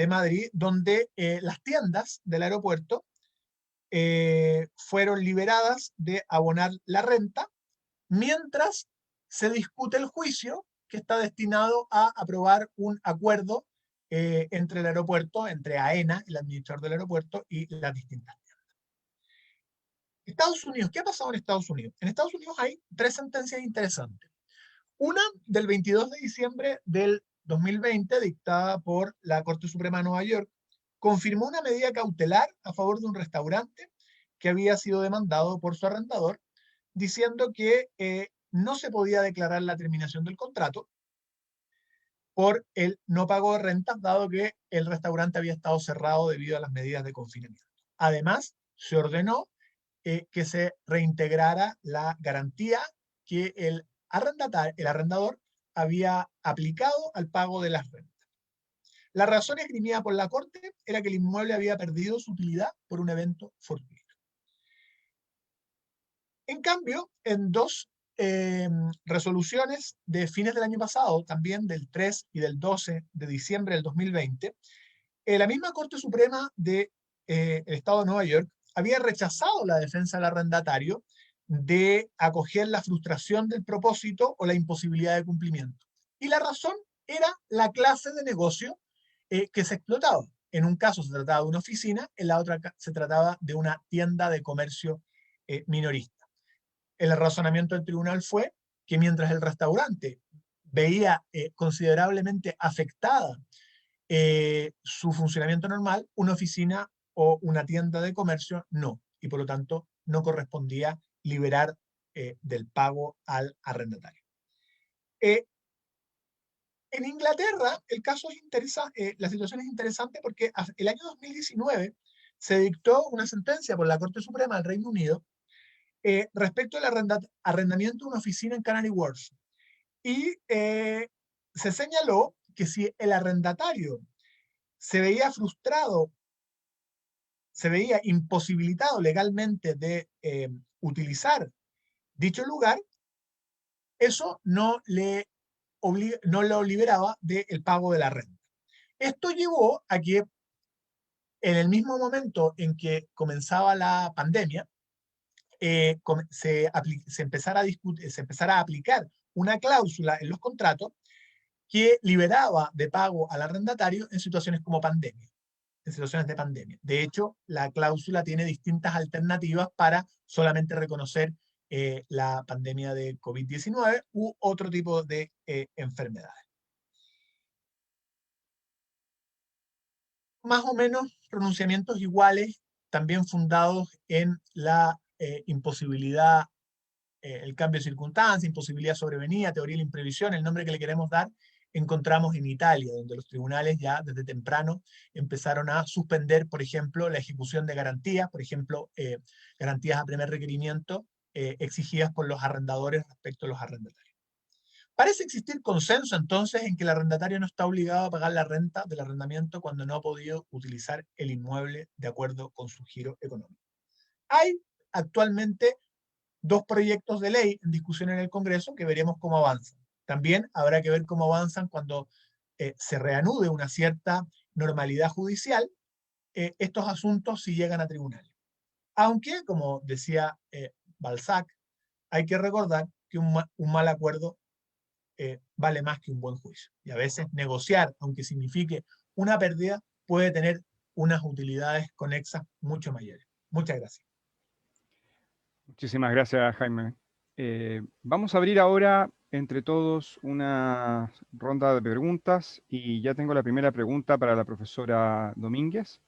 Madrid, donde las tiendas del aeropuerto fueron liberadas de abonar la renta mientras se discute el juicio que está destinado a aprobar un acuerdo entre el aeropuerto, entre AENA, el administrador del aeropuerto, y las distintas tiendas. Estados Unidos, ¿qué ha pasado en Estados Unidos? En Estados Unidos hay tres sentencias interesantes. Una del 22 de diciembre del 2020, dictada por la Corte Suprema de Nueva York, confirmó una medida cautelar a favor de un restaurante que había sido demandado por su arrendador, diciendo que no se podía declarar la terminación del contrato por el no pago de rentas, dado que el restaurante había estado cerrado debido a las medidas de confinamiento. Además, se ordenó que se reintegrara la garantía que el arrendador había aplicado al pago de las rentas. La razón esgrimida por la Corte era que el inmueble había perdido su utilidad por un evento fortuito. En cambio, en dos resoluciones de fines del año pasado, también del 3 y del 12 de diciembre del 2020, la misma Corte Suprema del Estado de Nueva York había rechazado la defensa del arrendatario de acoger la frustración del propósito o la imposibilidad de cumplimiento. Y la razón era la clase de negocio que se explotaba. En un caso se trataba de una oficina, en la otra se trataba de una tienda de comercio minorista. El razonamiento del tribunal fue que mientras el restaurante veía considerablemente afectada su funcionamiento normal, una oficina o una tienda de comercio no, y por lo tanto no correspondía liberar del pago al arrendatario. En Inglaterra el caso es interesante, la situación es interesante porque el año 2019 se dictó una sentencia por la Corte Suprema del Reino Unido respecto al arrendamiento de una oficina en Canary Wharf. Y se señaló que si el arrendatario se veía frustrado, se veía imposibilitado legalmente de utilizar dicho lugar, eso no lo liberaba del pago de la renta. Esto llevó a que en el mismo momento en que comenzaba la pandemia, se empezara a aplicar una cláusula en los contratos que liberaba de pago al arrendatario en situaciones como pandemia, en situaciones de pandemia. De hecho, la cláusula tiene distintas alternativas para solamente reconocer la pandemia de COVID-19 u otro tipo de enfermedades. Más o menos pronunciamientos iguales, también fundados en la imposibilidad, el cambio de circunstancia, imposibilidad sobrevenida, teoría de la imprevisión, el nombre que le queremos dar, encontramos en Italia, donde los tribunales ya desde temprano empezaron a suspender, por ejemplo, la ejecución de garantías, por ejemplo, garantías a primer requerimiento exigidas por los arrendadores respecto a los arrendatarios. Parece existir consenso entonces en que el arrendatario no está obligado a pagar la renta del arrendamiento cuando no ha podido utilizar el inmueble de acuerdo con su giro económico. Hay actualmente 2 proyectos de ley en discusión en el Congreso que veremos cómo avanzan. También habrá que ver cómo avanzan cuando se reanude una cierta normalidad judicial estos asuntos si llegan a tribunales. Aunque, como decía Balzac, hay que recordar que un mal acuerdo vale más que un buen juicio. Y a veces negociar, aunque signifique una pérdida, puede tener unas utilidades conexas mucho mayores. Muchas gracias. Muchísimas gracias, Jaime. Vamos a abrir ahora entre todos una ronda de preguntas y ya tengo la primera pregunta para la profesora Domínguez.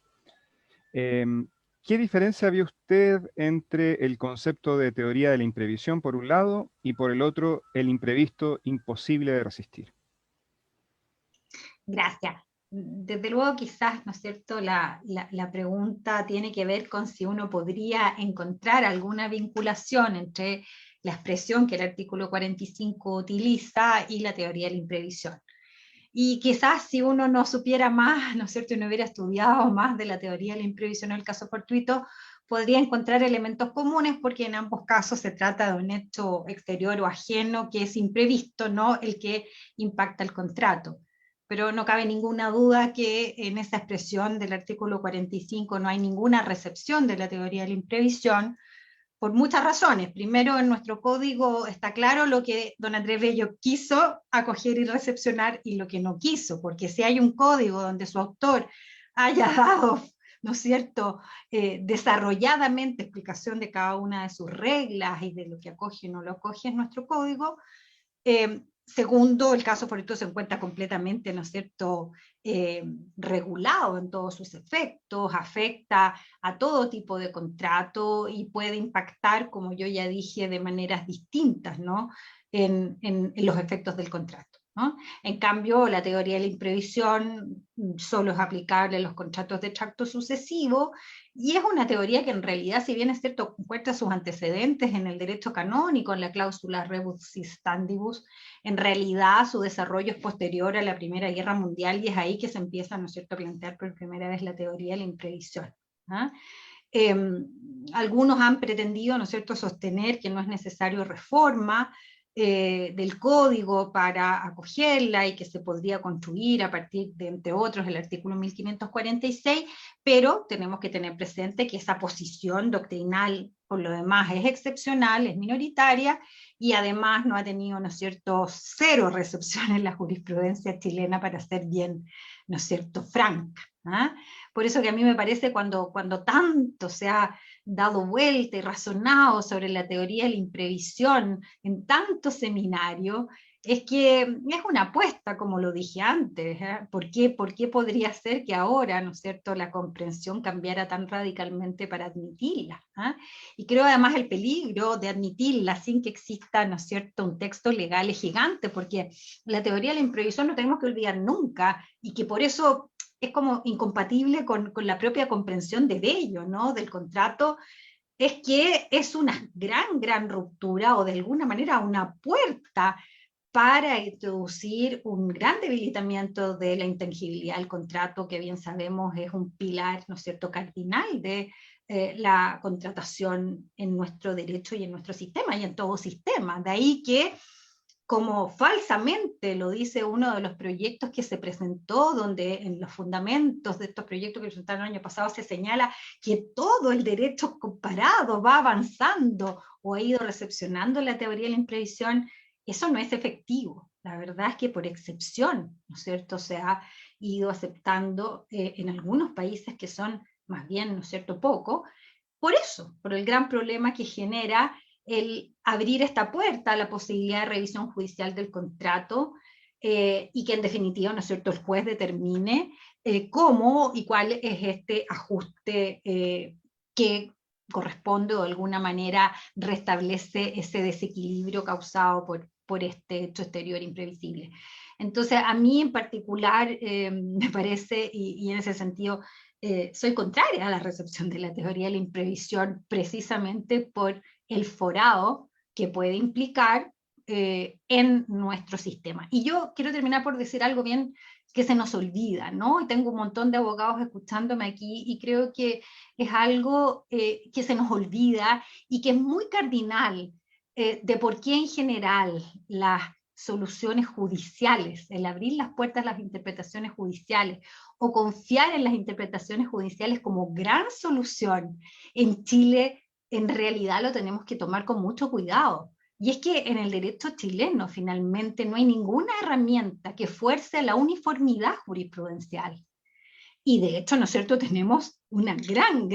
¿Qué diferencia ve usted entre el concepto de teoría de la imprevisión por un lado y por el otro el imprevisto imposible de resistir? Gracias. Desde luego quizás, ¿no es cierto?, la pregunta tiene que ver con si uno podría encontrar alguna vinculación entre la expresión que el artículo 45 utiliza y la teoría de la imprevisión. Y quizás si uno no supiera más, ¿no es cierto?, y no hubiera estudiado más de la teoría de la imprevisión en el caso fortuito, podría encontrar elementos comunes porque en ambos casos se trata de un hecho exterior o ajeno que es imprevisto, no el que impacta el contrato. Pero no cabe ninguna duda que en esa expresión del artículo 45 no hay ninguna recepción de la teoría de la imprevisión, por muchas razones. Primero, en nuestro código está claro lo que don Andrés Bello quiso acoger y recepcionar y lo que no quiso, porque si hay un código donde su autor haya dado, ¿no es cierto?, desarrolladamente explicación de cada una de sus reglas y de lo que acoge y no lo acoge en nuestro código. Segundo, el caso fortuito se encuentra completamente, ¿no es cierto?, regulado en todos sus efectos, afecta a todo tipo de contrato y puede impactar, como yo ya dije, de maneras distintas, ¿no?, en los efectos del contrato, ¿no? En cambio, la teoría de la imprevisión solo es aplicable a los contratos de tracto sucesivo, y es una teoría que en realidad, si bien es cierto, encuentra sus antecedentes en el derecho canónico, en la cláusula rebus sic stantibus, en realidad su desarrollo es posterior a la Primera Guerra Mundial, y es ahí que se empieza, ¿no es cierto?, a plantear por primera vez la teoría de la imprevisión, ¿ah? Algunos han pretendido, ¿no es cierto?, sostener que no es necesario reforma del código para acogerla y que se podría construir a partir de, entre otros, el artículo 1546, pero tenemos que tener presente que esa posición doctrinal, por lo demás, es excepcional, es minoritaria, y además no ha tenido, ¿no es cierto?, cero recepción en la jurisprudencia chilena, para ser bien, ¿no es cierto?, franca, ¿ah? Por eso que a mí me parece cuando tanto se ha dado vuelta y razonado sobre la teoría de la imprevisión en tantos seminarios, es que es una apuesta, como lo dije antes, ¿eh? ¿Por qué podría ser que ahora, ¿no es cierto?, la comprensión cambiara tan radicalmente para admitirla? ¿Eh? Y creo además el peligro de admitirla sin que exista, ¿no es cierto?, un texto legal es gigante, porque la teoría de la imprevisión no tenemos que olvidar nunca, y que por eso es como incompatible con la propia comprensión de Bello, ¿no?, del contrato, es que es una gran ruptura, o de alguna manera una puerta para introducir un gran debilitamiento de la intangibilidad del contrato, que bien sabemos es un pilar, ¿no es cierto?, cardinal de la contratación en nuestro derecho y en nuestro sistema, y en todo sistema. De ahí que como falsamente lo dice uno de los proyectos que se presentó, donde en los fundamentos de estos proyectos que presentaron el año pasado se señala que todo el derecho comparado va avanzando o ha ido recepcionando la teoría de la imprevisión, eso no es efectivo. La verdad es que por excepción, ¿no es cierto?, se ha ido aceptando en algunos países que son más bien, ¿no es cierto?, poco, por eso, por el gran problema que genera el abrir esta puerta a la posibilidad de revisión judicial del contrato, y que en definitiva, ¿no es cierto?, el juez determine cómo y cuál es este ajuste que corresponde o de alguna manera restablece ese desequilibrio causado por este hecho exterior imprevisible. Entonces, a mí en particular me parece, y en ese sentido, soy contraria a la recepción de la teoría de la imprevisión precisamente por el forado que puede implicar en nuestro sistema. Y yo quiero terminar por decir algo bien que se nos olvida, ¿no? Y tengo un montón de abogados escuchándome aquí y creo que es algo que se nos olvida y que es muy cardinal de por qué en general las soluciones judiciales, el abrir las puertas a las interpretaciones judiciales o confiar en las interpretaciones judiciales como gran solución en Chile, en realidad lo tenemos que tomar con mucho cuidado. Y es que en el derecho chileno finalmente no hay ninguna herramienta que fuerce la uniformidad jurisprudencial. Y de hecho, ¿no es cierto?, tenemos una gran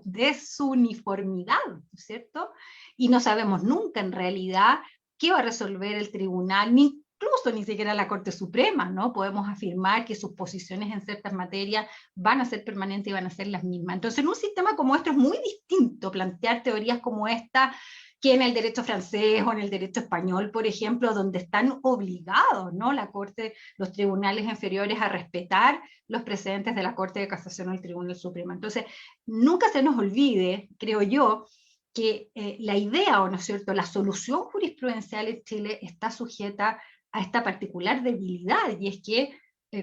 desuniformidad, ¿no es cierto? Y no sabemos nunca en realidad qué va a resolver el tribunal, ni incluso ni siquiera la Corte Suprema, ¿no? Podemos afirmar que sus posiciones en ciertas materias van a ser permanentes y van a ser las mismas. Entonces, en un sistema como este es muy distinto plantear teorías como esta que en el derecho francés o en el derecho español, por ejemplo, donde están obligados, ¿no?, la Corte, los tribunales inferiores a respetar los precedentes de la Corte de Casación o el Tribunal Supremo. Entonces, nunca se nos olvide, creo yo, que la idea, o no es cierto, la solución jurisprudencial en Chile está sujeta a esta particular debilidad, y es que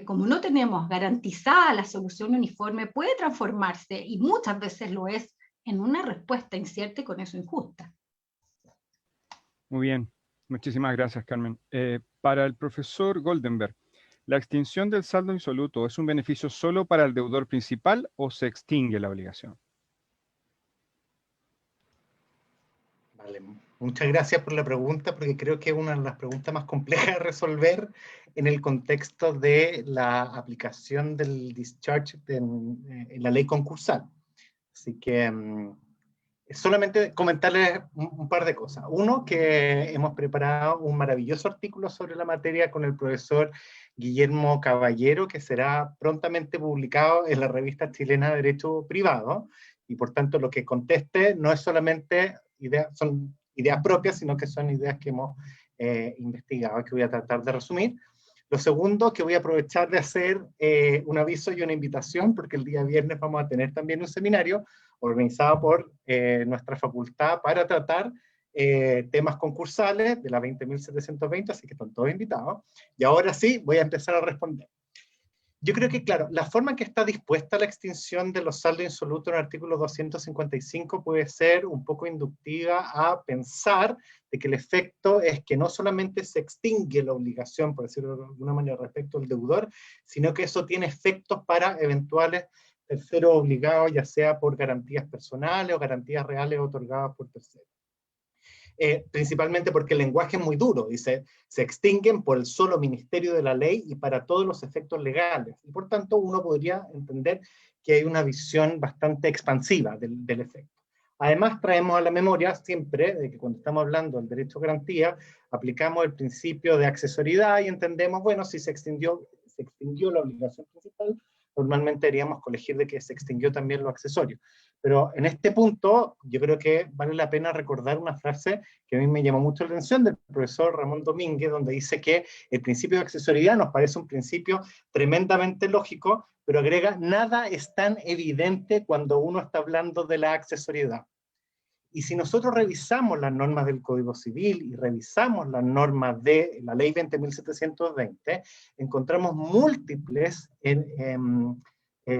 como no tenemos garantizada la solución uniforme, puede transformarse, y muchas veces lo es, en una respuesta incierta y con eso injusta. Muy bien, muchísimas gracias, Carmen. Para el profesor Goldenberg, ¿la extinción del saldo insoluto es un beneficio solo para el deudor principal o se extingue la obligación? Vale, muchas gracias por la pregunta, porque creo que es una de las preguntas más complejas de resolver en el contexto de la aplicación del discharge en la ley concursal. Así que solamente comentarles un par de cosas. Uno, que hemos preparado un maravilloso artículo sobre la materia con el profesor Guillermo Caballero, que será prontamente publicado en la revista chilena de Derecho Privado, y por tanto lo que conteste no es solamente son ideas propias, sino que son ideas que hemos investigado, que voy a tratar de resumir. Lo segundo, que voy a aprovechar de hacer un aviso y una invitación, porque el día viernes vamos a tener también un seminario organizado por nuestra facultad para tratar temas concursales de la 20.720, así que están todos invitados. Y ahora sí, voy a empezar a responder. Yo creo que, claro, la forma en que está dispuesta la extinción de los saldos insolutos en el artículo 255 puede ser un poco inductiva a pensar de que el efecto es que no solamente se extingue la obligación, por decirlo de alguna manera, respecto al deudor, sino que eso tiene efectos para eventuales terceros obligados, ya sea por garantías personales o garantías reales otorgadas por terceros. Principalmente porque el lenguaje es muy duro, dice, se extinguen por el solo ministerio de la ley y para todos los efectos legales. Y por tanto uno podría entender que hay una visión bastante expansiva del efecto. Además traemos a la memoria siempre de que cuando estamos hablando del derecho a garantía, aplicamos el principio de accesoriedad y entendemos, bueno, si se extinguió la obligación principal, normalmente deberíamos colegir de que se extinguió también lo accesorio. Pero en este punto, yo creo que vale la pena recordar una frase que a mí me llamó mucho la atención del profesor Ramón Domínguez, donde dice que el principio de accesoriedad nos parece un principio tremendamente lógico, pero agrega, nada es tan evidente cuando uno está hablando de la accesoriedad. Y si nosotros revisamos las normas del Código Civil y revisamos las normas de la Ley 20.720, encontramos múltiples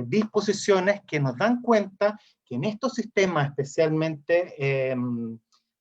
disposiciones que nos dan cuenta que en estos sistemas especialmente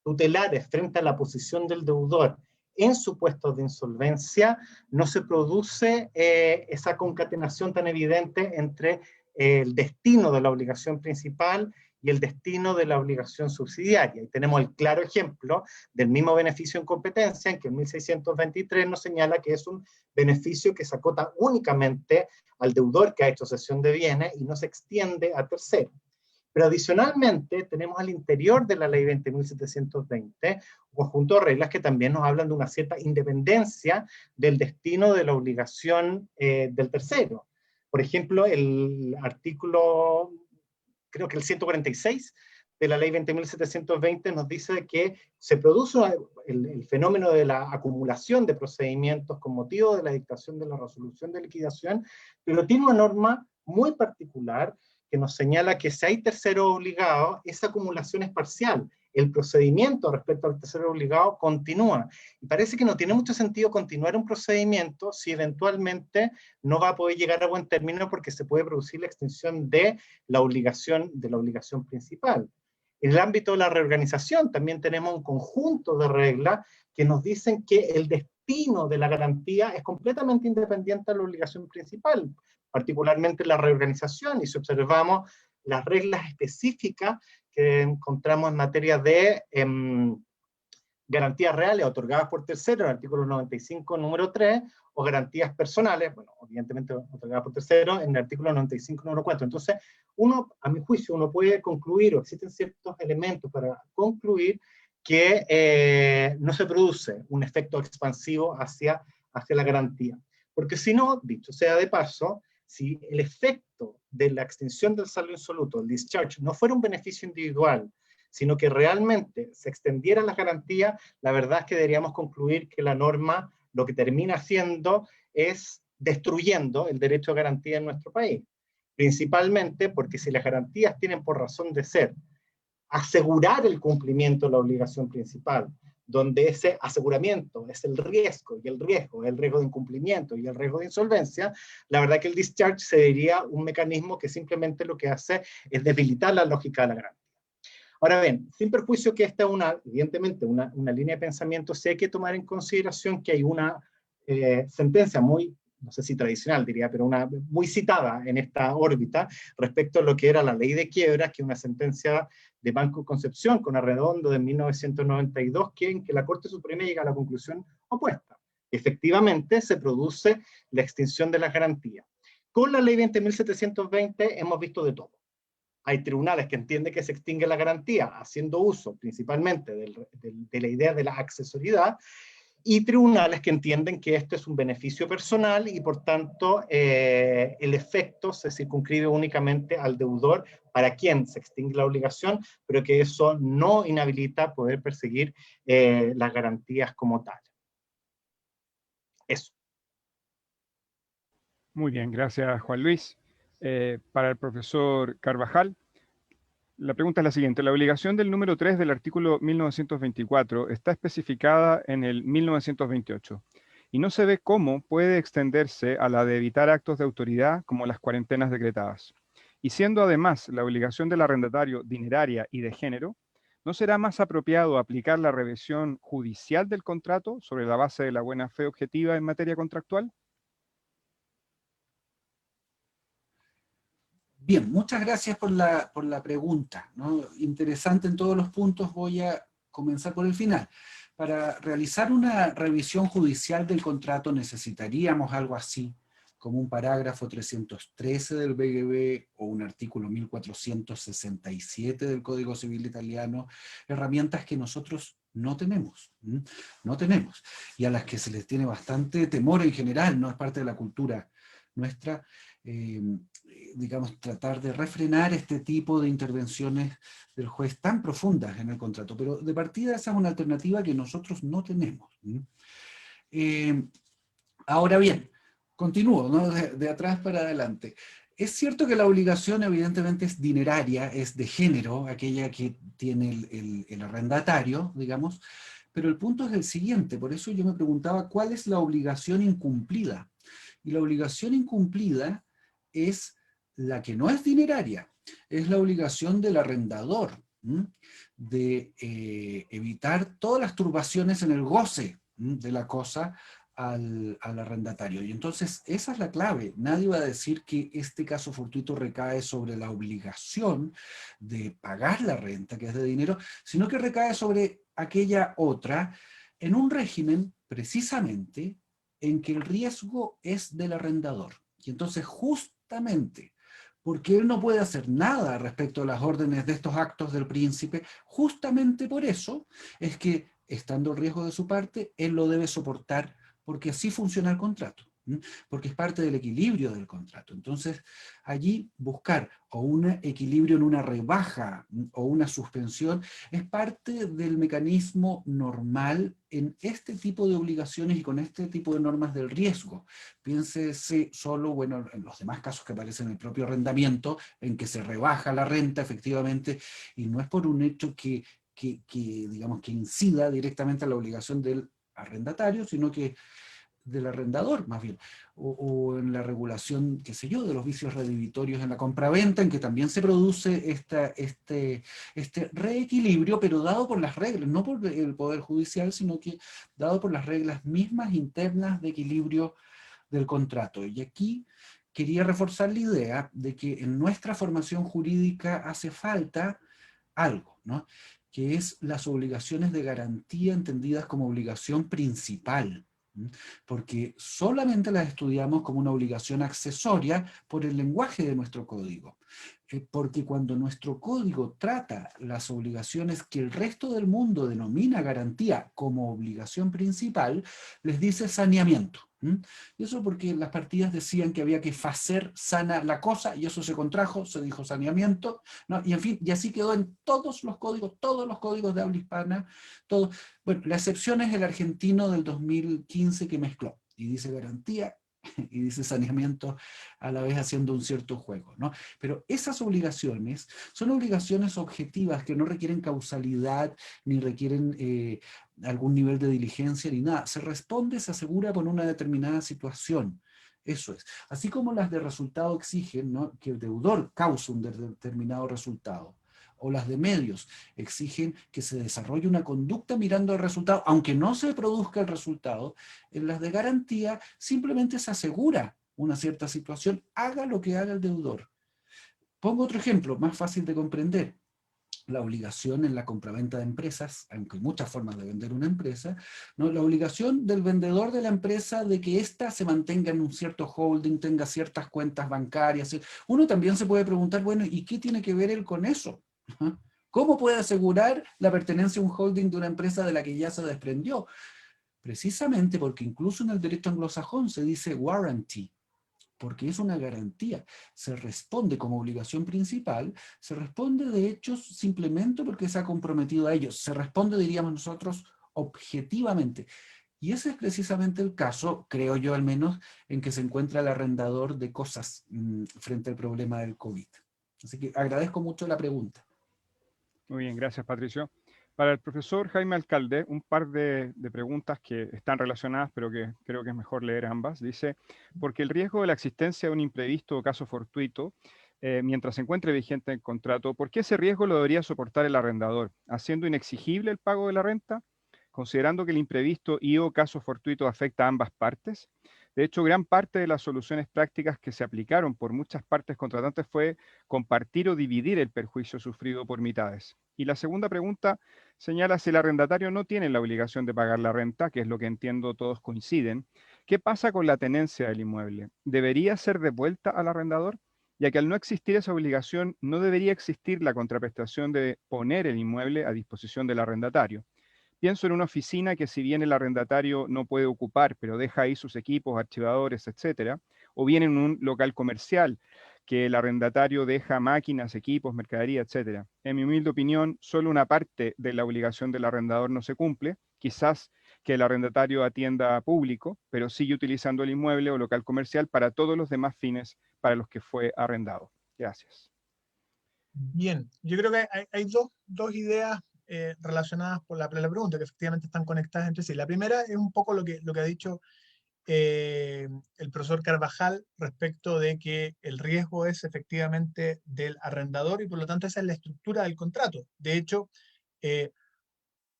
tutelares frente a la posición del deudor en supuestos de insolvencia no se produce esa concatenación tan evidente entre el destino de la obligación principal y el destino de la obligación subsidiaria. Y tenemos el claro ejemplo del mismo beneficio en competencia, en que en 1623 nos señala que es un beneficio que se acota únicamente al deudor que ha hecho cesión de bienes y no se extiende a terceros. Pero adicionalmente tenemos al interior de la ley 20.720 un conjunto de reglas que también nos hablan de una cierta independencia del destino de la obligación del tercero. Por ejemplo, el artículo, creo que el 146 de la ley 20.720 nos dice que se produce el fenómeno de la acumulación de procedimientos con motivo de la dictación de la resolución de liquidación, pero tiene una norma muy particular que nos señala que si hay tercero obligado, esa acumulación es parcial. El procedimiento respecto al tercero obligado continúa. Y parece que no tiene mucho sentido continuar un procedimiento si eventualmente no va a poder llegar a buen término porque se puede producir la extinción de la obligación principal. En el ámbito de la reorganización también tenemos un conjunto de reglas que nos dicen que el destino de la garantía es completamente independiente de la obligación principal, particularmente la reorganización, y si observamos las reglas específicas que encontramos en materia de garantías reales otorgadas por terceros, en el artículo 95, número 3, o garantías personales, bueno, evidentemente otorgadas por terceros, en el artículo 95, número 4. Entonces, uno, a mi juicio, uno puede concluir, o existen ciertos elementos para concluir que no se produce un efecto expansivo hacia la garantía. Porque si no, dicho sea de paso, si el efecto de la extinción del saldo insoluto, el discharge, no fuera un beneficio individual, sino que realmente se extendiera la garantía, la verdad es que deberíamos concluir que la norma lo que termina haciendo es destruyendo el derecho a garantía en nuestro país. Principalmente porque si las garantías tienen por razón de ser asegurar el cumplimiento de la obligación principal, donde ese aseguramiento es el riesgo de incumplimiento y el riesgo de insolvencia, la verdad que el discharge sería un mecanismo que simplemente lo que hace es debilitar la lógica de la garantía. Ahora bien, sin perjuicio que esta es evidentemente una línea de pensamiento, sí hay que tomar en consideración que hay una sentencia muy, no sé si tradicional diría, pero una muy citada en esta órbita respecto a lo que era la ley de quiebras, que es una sentencia de Banco Concepción con Arredondo de 1992, en que la Corte Suprema llega a la conclusión opuesta. Efectivamente, se produce la extinción de las garantías. Con la ley 20.720 hemos visto de todo. Hay tribunales que entienden que se extingue la garantía haciendo uso principalmente de la idea de la accesoriedad, y tribunales que entienden que esto es un beneficio personal y por tanto el efecto se circunscribe únicamente al deudor para quien se extingue la obligación, pero que eso no inhabilita poder perseguir las garantías como tal. Eso. Muy bien, gracias Juan Luis. Para el profesor Carvajal, la pregunta es la siguiente. La obligación del número 3 del artículo 1924 está especificada en el 1928 y no se ve cómo puede extenderse a la de evitar actos de autoridad como las cuarentenas decretadas. Y siendo además la obligación del arrendatario dineraria y de género, ¿no será más apropiado aplicar la revisión judicial del contrato sobre la base de la buena fe objetiva en materia contractual? Bien, muchas gracias por la pregunta, ¿no? Interesante en todos los puntos. Voy a comenzar por el final. Para realizar una revisión judicial del contrato necesitaríamos algo así como un parágrafo 313 del BGB o un artículo 1467 del Código Civil Italiano, herramientas que nosotros no tenemos, y a las que se les tiene bastante temor en general, no es parte de la cultura nuestra, digamos, tratar de refrenar este tipo de intervenciones del juez tan profundas en el contrato, pero de partida esa es una alternativa que nosotros no tenemos. Ahora bien, continúo, ¿no? de atrás para adelante. Es cierto que la obligación evidentemente es dineraria, es de género, aquella que tiene el arrendatario, digamos, pero el punto es el siguiente, por eso yo me preguntaba cuál es la obligación incumplida. Y la obligación incumplida es la que no es dineraria, es la obligación del arrendador de evitar todas las turbaciones en el goce de la cosa al arrendatario. Y entonces esa es la clave. Nadie va a decir que este caso fortuito recae sobre la obligación de pagar la renta, que es de dinero, sino que recae sobre aquella otra en un régimen precisamente en que el riesgo es del arrendador. Y entonces justamente porque él no puede hacer nada respecto a las órdenes de estos actos del príncipe, justamente por eso es que, estando el riesgo de su parte, él lo debe soportar, porque así funciona el contrato, porque es parte del equilibrio del contrato. Entonces, allí buscar o un equilibrio en una rebaja o una suspensión es parte del mecanismo normal en este tipo de obligaciones y con este tipo de normas del riesgo. Piénsese solo, bueno, en los demás casos que aparecen en el propio arrendamiento, en que se rebaja la renta efectivamente, y no es por un hecho digamos, que incida directamente a la obligación del arrendatario, sino que del arrendador, más bien, o en la regulación, qué sé yo, de los vicios redimitorios en la compraventa, en que también se produce este reequilibrio, pero dado por las reglas, no por el Poder Judicial, sino que dado por las reglas mismas internas de equilibrio del contrato. Y aquí quería reforzar la idea de que en nuestra formación jurídica hace falta algo, ¿no? Que es las obligaciones de garantía entendidas como obligación principal, porque solamente las estudiamos como una obligación accesoria por el lenguaje de nuestro código. Porque cuando nuestro código trata las obligaciones que el resto del mundo denomina garantía como obligación principal, les dice saneamiento. Y eso porque las partidas decían que había que hacer sana la cosa, y eso se contrajo, se dijo saneamiento, ¿no? Y en fin, y así quedó en todos los códigos de habla hispana, todo. Bueno, la excepción es el argentino del 2015 que mezcló, y dice garantía, y dice saneamiento, a la vez haciendo un cierto juego, ¿no? Pero esas obligaciones son obligaciones objetivas que no requieren causalidad, ni requieren algún nivel de diligencia, ni nada. Se responde, se asegura con una determinada situación. Eso es. Así como las de resultado exigen, ¿no?, que el deudor cause un determinado resultado, o las de medios exigen que se desarrolle una conducta mirando al resultado, aunque no se produzca el resultado. En las de garantía simplemente se asegura una cierta situación, haga lo que haga el deudor. Pongo otro ejemplo, más fácil de comprender. La obligación en la compraventa de empresas, aunque hay muchas formas de vender una empresa, ¿no? La obligación del vendedor de la empresa de que ésta se mantenga en un cierto holding, tenga ciertas cuentas bancarias. Uno también se puede preguntar, bueno, ¿y qué tiene que ver él con eso? ¿Cómo puede asegurar la pertenencia a un holding de una empresa de la que ya se desprendió? Precisamente porque incluso en el derecho anglosajón se dice warranty, porque es una garantía. Se responde como obligación principal, se responde de hechos simplemente porque se ha comprometido a ellos. Se responde, diríamos nosotros, objetivamente. Y ese es precisamente el caso, creo yo al menos, en que se encuentra el arrendador de cosas frente al problema del COVID. Así que agradezco mucho la pregunta. Muy bien, gracias Patricio. Para el profesor Jaime Alcalde, un par de preguntas que están relacionadas, pero que creo que es mejor leer ambas. Dice, porque el riesgo de la existencia de un imprevisto o caso fortuito, mientras se encuentre vigente el contrato, ¿por qué ese riesgo lo debería soportar el arrendador? ¿Haciendo inexigible el pago de la renta? ¿Considerando que el imprevisto y o caso fortuito afecta a ambas partes? De hecho, gran parte de las soluciones prácticas que se aplicaron por muchas partes contratantes fue compartir o dividir el perjuicio sufrido por mitades. Y la segunda pregunta señala si el arrendatario no tiene la obligación de pagar la renta, que es lo que entiendo todos coinciden. ¿Qué pasa con la tenencia del inmueble? ¿Debería ser devuelta al arrendador? Ya que al no existir esa obligación, no debería existir la contraprestación de poner el inmueble a disposición del arrendatario. Pienso en una oficina que si bien el arrendatario no puede ocupar, pero deja ahí sus equipos, archivadores, etcétera, o bien en un local comercial que el arrendatario deja máquinas, equipos, mercadería, etcétera. En mi humilde opinión, solo una parte de la obligación del arrendador no se cumple, quizás que el arrendatario atienda a público, pero sigue utilizando el inmueble o local comercial para todos los demás fines para los que fue arrendado. Gracias. Bien, yo creo que hay dos ideas relacionadas por la pregunta, que efectivamente están conectadas entre sí. La primera es un poco lo que ha dicho el profesor Carvajal respecto de que el riesgo es efectivamente del arrendador y por lo tanto esa es la estructura del contrato. De hecho,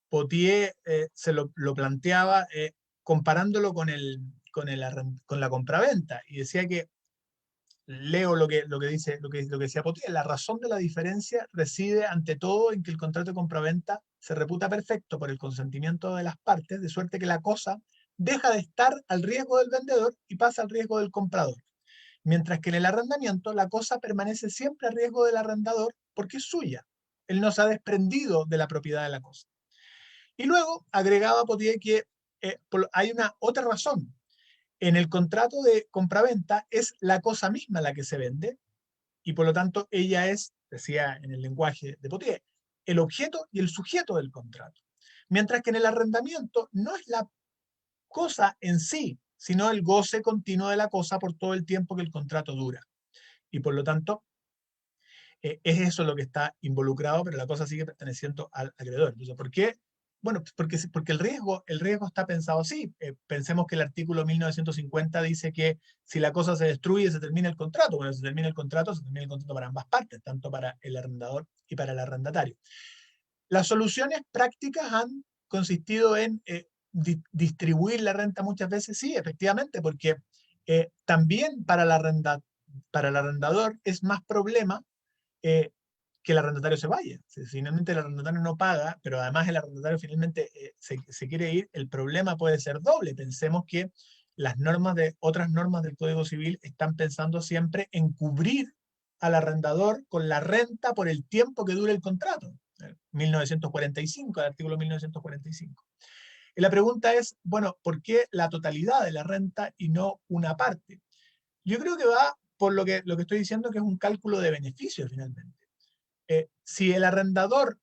Potier se lo planteaba comparándolo con la compraventa, y decía que, leo lo que decía Potier: la razón de la diferencia reside ante todo en que el contrato de compraventa se reputa perfecto por el consentimiento de las partes, de suerte que la cosa deja de estar al riesgo del vendedor y pasa al riesgo del comprador. Mientras que en el arrendamiento la cosa permanece siempre a riesgo del arrendador porque es suya. Él no se ha desprendido de la propiedad de la cosa. Y luego agregaba Potier que hay una otra razón. En el contrato de compraventa es la cosa misma la que se vende, y por lo tanto ella es, decía en el lenguaje de Potier, el objeto y el sujeto del contrato. Mientras que en el arrendamiento no es la cosa en sí, sino el goce continuo de la cosa por todo el tiempo que el contrato dura. Y por lo tanto, es eso lo que está involucrado, pero la cosa sigue perteneciendo al acreedor. Entonces, ¿por qué? Bueno, porque el riesgo está pensado así. Pensemos que el artículo 1950 dice que si la cosa se destruye, se termina el contrato. Bueno, se termina el contrato para ambas partes, tanto para el arrendador y para el arrendatario. Las soluciones prácticas han consistido en distribuir la renta muchas veces, sí, efectivamente, porque también para el arrendador es más problema que el arrendatario se vaya. Si finalmente el arrendatario no paga, pero además el arrendatario finalmente se quiere ir, el problema puede ser doble. Pensemos que otras normas del Código Civil están pensando siempre en cubrir al arrendador con la renta por el tiempo que dure el contrato. 1945, el artículo 1945. Y la pregunta es, bueno, ¿por qué la totalidad de la renta y no una parte? Yo creo que va por lo que estoy diciendo, que es un cálculo de beneficios finalmente. Si el arrendador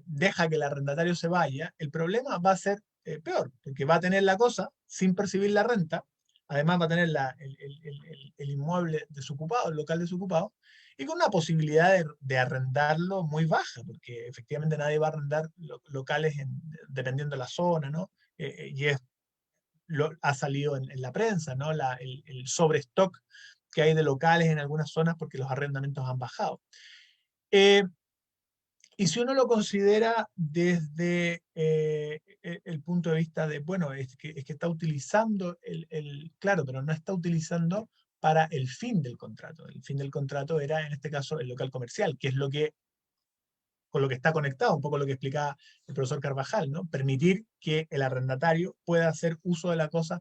deja que el arrendatario se vaya, el problema va a ser peor, porque va a tener la cosa sin percibir la renta, además va a tener el inmueble desocupado, el local desocupado, y con una posibilidad de arrendarlo muy baja, porque efectivamente nadie va a arrendar locales dependiendo de la zona, ¿no? Y ha salido en la prensa, ¿no? El sobrestock que hay de locales en algunas zonas porque los arrendamientos han bajado. Y si uno lo considera desde el punto de vista de, bueno, es que está utilizando claro, pero no está utilizando para el fin del contrato. El fin del contrato era, en este caso, el local comercial, que es con lo que está conectado, un poco lo que explicaba el profesor Carvajal, ¿no? Permitir que el arrendatario pueda hacer uso de la cosa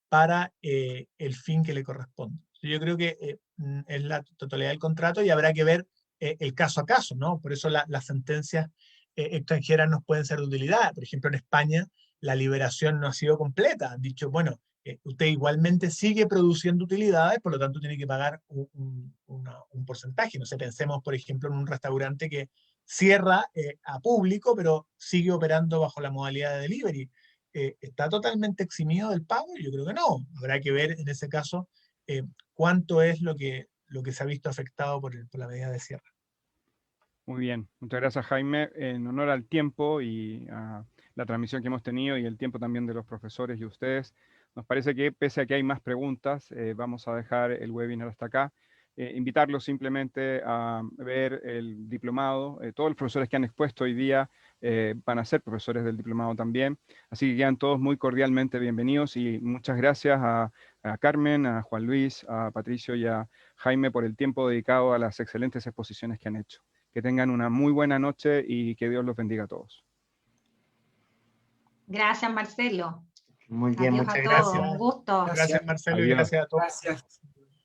para el fin que le corresponde. Yo creo que es la totalidad del contrato y habrá que ver el caso a caso, ¿no? Por eso las sentencias extranjeras nos pueden ser de utilidad. Por ejemplo, en España la liberación no ha sido completa. Han dicho, bueno, usted igualmente sigue produciendo utilidades, por lo tanto tiene que pagar un porcentaje. No sé, pensemos, por ejemplo, en un restaurante que cierra a público, pero sigue operando bajo la modalidad de delivery. ¿Está totalmente eximido del pago? Yo creo que no. Habrá que ver en ese caso cuánto es lo que se ha visto afectado por la medida de cierre. Muy bien, muchas gracias, Jaime. En honor al tiempo y a la transmisión que hemos tenido y el tiempo también de los profesores y ustedes, nos parece que pese a que hay más preguntas, vamos a dejar el webinar hasta acá. Invitarlos simplemente a ver el diplomado. Todos los profesores que han expuesto hoy día van a ser profesores del diplomado también. Así que quedan todos muy cordialmente bienvenidos y muchas gracias a Carmen, a Juan Luis, a Patricio y a Jaime por el tiempo dedicado a las excelentes exposiciones que han hecho. Que tengan una muy buena noche y que Dios los bendiga a todos. Gracias, Marcelo. Muy bien, Adiós muchas a todos. gracias. Un gusto. Gracias, Marcelo, y Adiós. gracias a todos Gracias.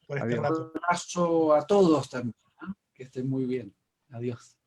por este Adiós. rato. Un abrazo a todos también, ¿no? Que estén muy bien. Adiós.